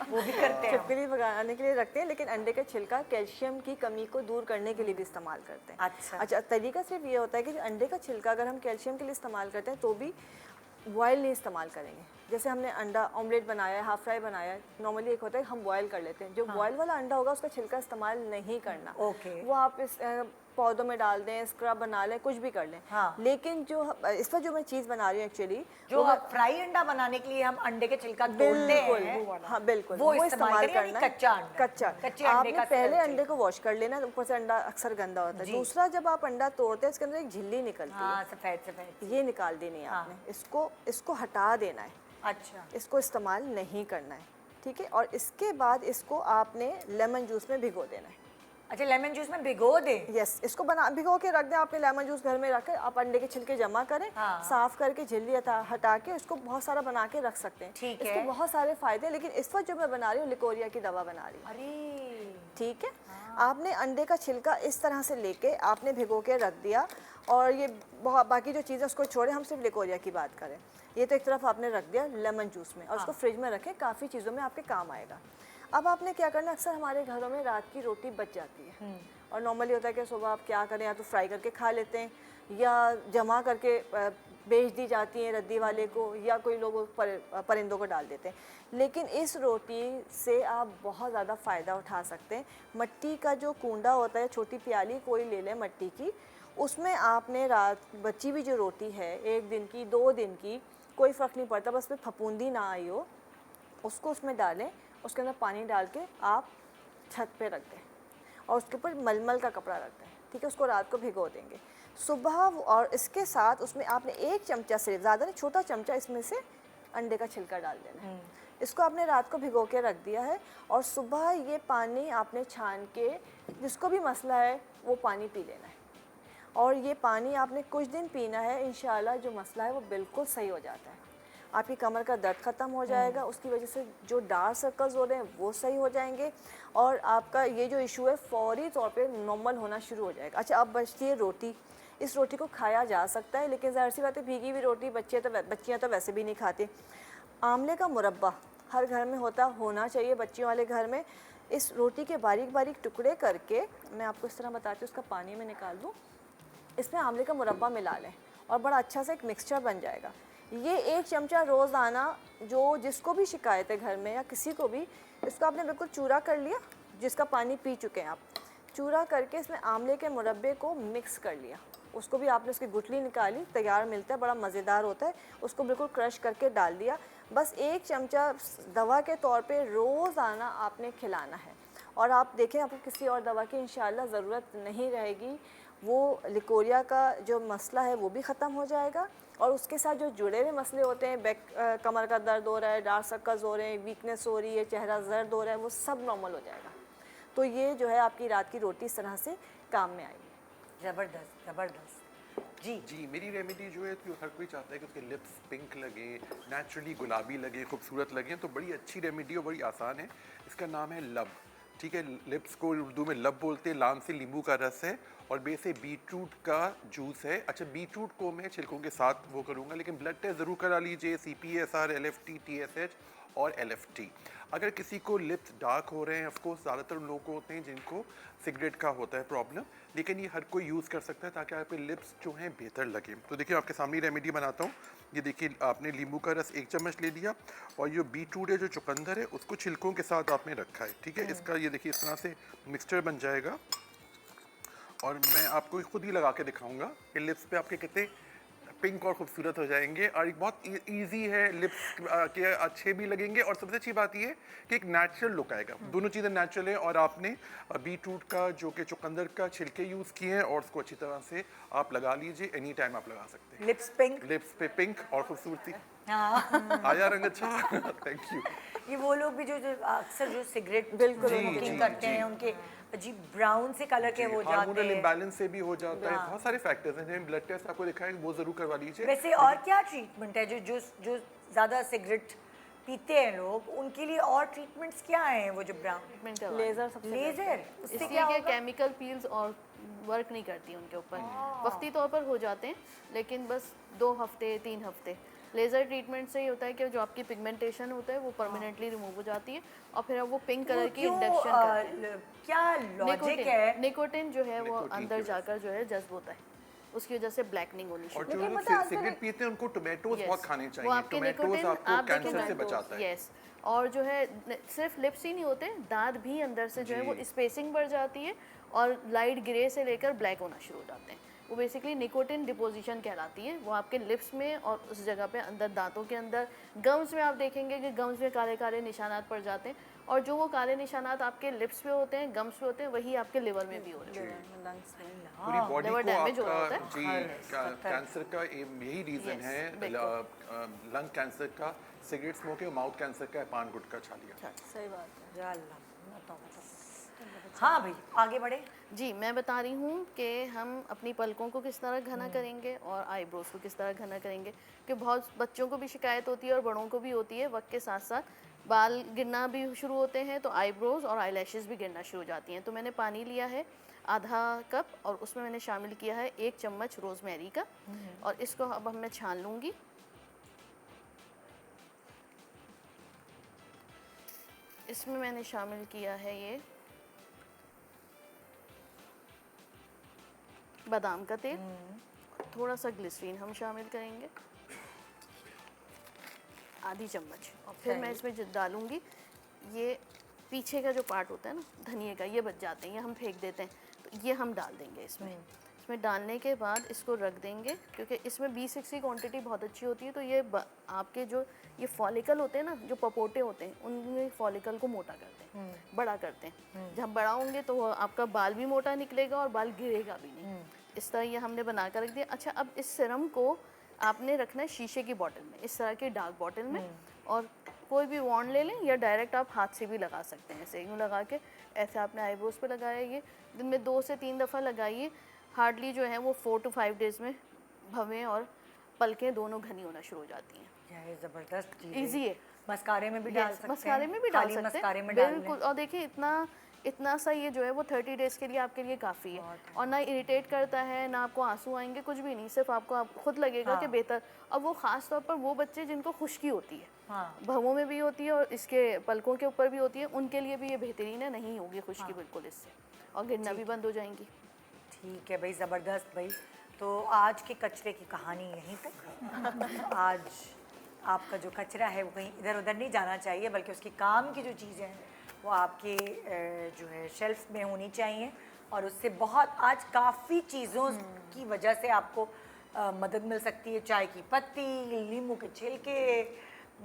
वो भी करते हैं। छिपकली भगाने के लिए रखते हैं, लेकिन अंडे का छिलका कैल्शियम की कमी को दूर करने के लिए भी इस्तेमाल करते हैं। अच्छा, तरीका सिर्फ ये होता है कि अंडे का छिलका अगर हम कैल्शियम के लिए इस्तेमाल करते हैं तो भी बॉयल नहीं इस्तेमाल करेंगे। जैसे हमने अंडा ऑमलेट बनाया है, हाफ फ्राई बनाया है, नॉर्मली एक होता है हम बॉयल कर लेते हैं। जो बॉयल वाला अंडा होगा उसका छिलका इस्तेमाल नहीं करना। वो आप इस पौधों में डाल दें, स्क्रब बना लें, कुछ भी कर लें। लेकिन जो इस पर जो मैं चीज़ बना रही हूँ एक्चुअली, जो फ्राई अंडा बनाने के लिए हम अंडे के छिलका तोड़ते हैं, हाँ बिल्कुल, वो इस्तेमाल करना है। कच्चा आपने पहले अंडे को वॉश कर लेना, ऊपर से अंडा अक्सर गंदा होता है। दूसरा, जब आप अंडा तोड़ते हैं इसके अंदर एक झिल्ली निकलती है, सफेद, ये निकाल देनी है आपने। इसको हटा देना है। अच्छा, इसको इस्तेमाल नहीं करना है, ठीक है। और इसके बाद इसको आपने लेमन जूस में भिगो देना है। अच्छा, लेमन जूस में भिगो दें? यस, इसको भिगो के रख दें। आपने लेमन जूस घर में रख कर आप अंडे के छिलके जमा करें, साफ करके झिल्ली हटा के इसको बहुत सारा बना के रख सकते हैं। ठीक है, इसके बहुत सारे फायदे। लेकिन इस वक्त जो मैं बना रही हूँ लिकोरिया की दवा बना रही हूँ। अरे ठीक है, आपने अंडे का छिलका इस तरह से लेके आपने भिगो के रख दिया, और ये बहुत बाकी जो चीज़ें उसको छोड़े, हम सिर्फ लिकोरिया की बात करें। ये तो एक तरफ आपने रख दिया लेमन जूस में, और उसको फ्रिज में रखें, काफ़ी चीज़ों में आपके काम आएगा। अब आपने क्या करना, अक्सर हमारे घरों में रात की रोटी बच जाती है, और नॉर्मली होता है कि सुबह आप क्या करें, या तो फ्राई करके खा लेते हैं या जमा करके बेच दी जाती हैं रद्दी वाले को, या कोई लोग परिंदों को डाल देते हैं। लेकिन इस रोटी से आप बहुत ज़्यादा फ़ायदा उठा सकते हैं। मट्टी का जो कूंडा होता है, छोटी प्याली कोई ले लें मट्टी की, उसमें आपने रात बची हुई जो रोटी है, 1 दिन की 2 दिन की, कोई फ़र्क नहीं पड़ता, बस में फफूंदी ना आई हो, उसको उसमें डालें, उसके अंदर पानी डाल के आप छत पे रख दें और उसके ऊपर मलमल का कपड़ा रख दें, ठीक है। उसको रात को भिगो देंगे। सुबह और इसके साथ उसमें आपने 1 चमचा से ज़्यादा नहीं, छोटा चमचा इसमें से अंडे का छिलका डाल देना है। इसको आपने रात को भिगो के रख दिया है और सुबह ये पानी आपने छान के, जिसको भी मसला है वो पानी पी लेना है। और ये पानी आपने कुछ दिन पीना है, इंशाल्लाह जो मसला है वो बिल्कुल सही हो जाता है। आपकी कमर का दर्द ख़त्म हो जाएगा, उसकी वजह से जो डार्क सर्कल्स हो रहे हैं वो सही हो जाएंगे और आपका ये जो इशू है फौरी तौर पे नॉर्मल होना शुरू हो जाएगा। अच्छा, अब बचती है रोटी। इस रोटी को खाया जा सकता है, लेकिन ज़ाहिर सी बात है भीगी हुई रोटी बच्चियाँ तो वैसे भी नहीं खाती। आंवले का मुरब्बा हर घर में होना चाहिए, बच्चियों वाले घर में। इस रोटी के बारीक बारीक टुकड़े करके, मैं आपको इस तरह बताती हूँ, उसका पानी में निकाल दूँ, इसमें आंवले का मुरब्बा मिला लें और बड़ा अच्छा सा एक मिक्सचर बन जाएगा। ये 1 चमचा रोज़ाना, जो जिसको भी शिकायत है घर में या किसी को भी, इसको आपने बिल्कुल चूरा कर लिया, जिसका पानी पी चुके हैं आप, चूरा करके इसमें आंवले के मुरब्बे को मिक्स कर लिया। उसको भी आपने उसकी गुठली निकाली, तैयार मिलता है, बड़ा मज़ेदार होता है, उसको बिल्कुल क्रश करके डाल दिया। बस 1 चमचा दवा के तौर पे रोज़ाना आपने खिलाना है और आप देखें आपको किसी और दवा की इंशाल्लाह ज़रूरत नहीं रहेगी। वो लिकोरिया का जो मसला है वो भी ख़त्म हो जाएगा और उसके साथ जो जुड़े हुए मसले होते हैं, कमर का दर्द हो रहा है, डार्क सर्कल्स हो रहे हैं, वीकनेस हो रही है, चेहरा जर्द हो रहा है, वो सब नॉर्मल हो जाएगा। तो ये जो है आपकी रात की रोटी इस तरह से काम में आएगी। ज़बरदस्त ज़बरदस्त। जी, मेरी रेमेडी जो है कि हर कोई चाहता है कि उसके लिप्स पिंक लगे, नेचुरली गुलाबी लगे, खूबसूरत लगे, तो बड़ी अच्छी रेमेडी और बड़ी आसान है। इसका नाम है लब, ठीक है। लिप्स को उर्दू में लब बोलते हैं। लाम से नींबू का रस है और बे से बीटरूट का जूस है। अच्छा, बीटरूट को मैं छिलकों के साथ वो करूँगा, लेकिन ब्लड टेस्ट ज़रूर करा लीजिए, CPSR, LFT, TSH और LFT। अगर किसी को लिप्स डार्क हो रहे हैं, ऑफकोर्स ज़्यादातर लोग होते हैं जिनको सिगरेट का होता है प्रॉब्लम, लेकिन ये हर कोई यूज़ कर सकता है ताकि आपके लिप्स जो हैं बेहतर लगे। तो देखिए आपके सामने रेमेडी बनाता हूँ। ये देखिए, आपने नींबू का रस 1 चम्मच ले लिया और ये बीटरूट है, जो चुकंदर है, उसको छिलकों के साथ आपने रखा है, ठीक है। इसका ये देखिए इस तरह से मिक्सचर बन जाएगा और मैं आपको खुद ही लगा के दिखाऊंगा कि लिप्स पे आपके कितने पिंक और खूबसूरत हो जाएंगे। और एक बहुत इजी है, लिप्स के अच्छे भी लगेंगे और सबसे अच्छी बात ये है कि एक नेचुरल लुक आएगा। दोनों चीज़ें नेचुरल है और आपने बीटरूट का जो कि चुकंदर का छिलके यूज़ किए हैं और उसको अच्छी तरह से आप लगा लीजिए। एनी टाइम आप लगा सकते हैं। लिप्स पे पिंक और खूबसूरती। आया रंग अच्छा। Thank you. ये वो लोग भी जो अक्सर जो सिगरेट बिल्कुल, स्मोकिंग करते हैं, उनके अजीब ब्राउन से कलर के हो जाते हार्मोनल हैं। इम्बैलेंस से भी हो जाता है। बहुत सारे फैक्टर्स हैं, जिन्हें ब्लड टेस्ट आपको दिखाएंगे, वो जरूर करवा लीजिए। वैसे और क्या ट्रीटमेंट है जो जो ज़्यादा सिगरेट पीते हैं लोग, उनके लिए और ट्रीटमेंट्स क्या हैं? वो जो ब्राउन लेज़र सबसे लेजर, उससे इसलिए क्या कि होगा? केमिकल पील्स और वर्क नहीं करती उनके ऊपर, वक्ती तौर पर हो जाते हैं, लेकिन बस 2 हफ्ते 3 हफ्ते। लेज़र ट्रीटमेंट से ये होता है कि जो आपकी पिगमेंटेशन होता है वो परमानेंटली रिमूव हो जाती है और फिर अब वो पिंक कलर की क्यों, इंडक्शन करते हैं। क्या लॉजिक है? निकोटिन जो है वो निकोटीन अंदर की वजह जाकर जो है जज्ब होता है, उसकी वजह से ब्लैकनिंग होनी और शुरू जो लेकिन लोग पता है आजकल सिगरेट पीते हैं उनको टोमेटोज Yes. बहुत खाने वो चाहिए। आपके टोमेटोज निकोटिन आपको आप कैंसर से देखें बचाता है। यस, और जो है सिर्फ लिप्स ही नहीं होते, दांत भी अंदर से जो है वो जी। स्पेसिंग बढ़ जाती है और लाइट ग्रे से लेकर ब्लैक होना शुरू हो जाते हैं। वो बेसिकली निकोटिन डिपोजिशन कहलाती है। वो आपके लिप्स में और उस जगह पे अंदर दांतों के अंदर, गम्स में आप देखेंगे कि गम्स में काले काले निशानात पड़ जाते हैं और जो वो काले निशानात आपके लिप्स पे होते हैं, गम्स पे होते हैं, वही आपके लिवर में भी हो रहे हैं। पूरी बॉडी liver को damage हो रहा आपका होता जी कैंसर का यही रीजन Yes, है। बिल्कुल। लंग कैंसर का सिगरेट स्मोकिंग, और माउथ कैंसर का पान गुटखा खा लिया। सही बात है। या अल्लाह, बताओ। हाँ भाई, आगे बढ़े। जी, मैं बता रही हूँ कि हम अपनी पलकों को किस तरह घना करेंगे और आईब्रोज को किस तरह घना करेंगे, कि बहुत बच्चों को भी शिकायत होती है और बड़ों को भी होती है। वक्त के साथ साथ बाल गिरना भी शुरू होते हैं तो आईब्रोज और आईलैशेस भी गिरना शुरू हो जाती हैं। तो मैंने पानी लिया है आधा कप और उसमें मैंने शामिल किया है 1 चम्मच रोज़मेरी का और इसको अब मैं छान लूँगी। इसमें मैंने शामिल किया है ये बादाम का तेल थोड़ा सा ग्लिसरीन हम शामिल करेंगे, आधी चम्मच। फिर मैं इसमें डालूंगी ये पीछे का जो पार्ट होता है ना धनिए का, ये बच जाते हैं, ये हम फेंक देते हैं, तो ये हम डाल देंगे इसमें। इसमें डालने के बाद इसको रख देंगे, क्योंकि इसमें B6 की क्वांटिटी बहुत अच्छी होती है, तो ये आपके जो ये फॉलिकल होते हैं ना, जो पपोटे होते हैं, उनमें फॉलिकल को मोटा करते हैं, बड़ा करते हैं। जब बड़ा होंगे तो आपका बाल भी मोटा निकलेगा और बाल गिरेगा भी नहीं। इस तरह ये हमने बना कर रख दिया। अच्छा, अब इस सीरम को आपने रखना है शीशे की बॉटल में, इस तरह की डार्क बॉटल में, और कोई भी वॉन्ड ले लें या डायरेक्ट आप हाथ से भी लगा सकते हैं। ऐसे यूँ लगा के ऐसे आपने आईब्रोज पे लगाया, ये दिन में 2 से 3 दफ़ा लगाइए। हार्डली जो है वो 4 to 5 डेज़ में भवें और पलकें दोनों घनी होना शुरू हो जाती हैं। ये ज़बरदस्त चीज़ ईजी है। मस्कारे में भी डाल सकते हैं, मस्कारे में भी डाल खाली सकते मस्कारे हैं, में डाल बिल्कुल। और देखिए इतना सा ये जो है वो 30 डेज़ के लिए आपके लिए काफ़ी है, और ना इरिटेट करता है, ना आपको आंसू आएंगे, कुछ भी नहीं, सिर्फ आप खुद लगेगा कि बेहतर। और वो ख़ास तौर पर वो बच्चे जिनको खुश्की होती है, भवों में भी होती है और इसके पलकों के ऊपर भी होती है, उनके लिए भी ये बेहतरीन है, नहीं होगी खुश्की बिल्कुल इससे, और गिरना भी बंद हो जाएंगी। ठीक है भाई, ज़बरदस्त भाई। तो आज के कचरे की कहानी यहीं तक। आज आपका जो कचरा है वो कहीं इधर उधर नहीं जाना चाहिए, बल्कि उसकी काम की जो चीज़ें हैं वो आपके जो है शेल्फ में होनी चाहिए, और उससे बहुत आज काफ़ी चीज़ों की वजह से आपको मदद मिल सकती है। चाय की पत्ती, नींबू के छिलके,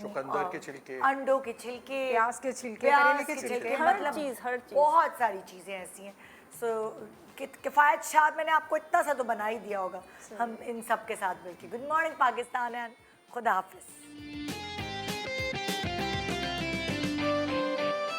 चुकंदर के छिलके, अंडों के छिलके, प्याज के छिलके, प्याज करेले के छिलके, हर चीज़। बहुत सारी चीज़ें ऐसी हैं। सो किफ़ायत शाद मैंने आपको इतना सा तो बना ही दिया होगा हम इन सब के साथ मिलकर। गुड मॉर्निंग पाकिस्तान एंड खुदा हाफिज़।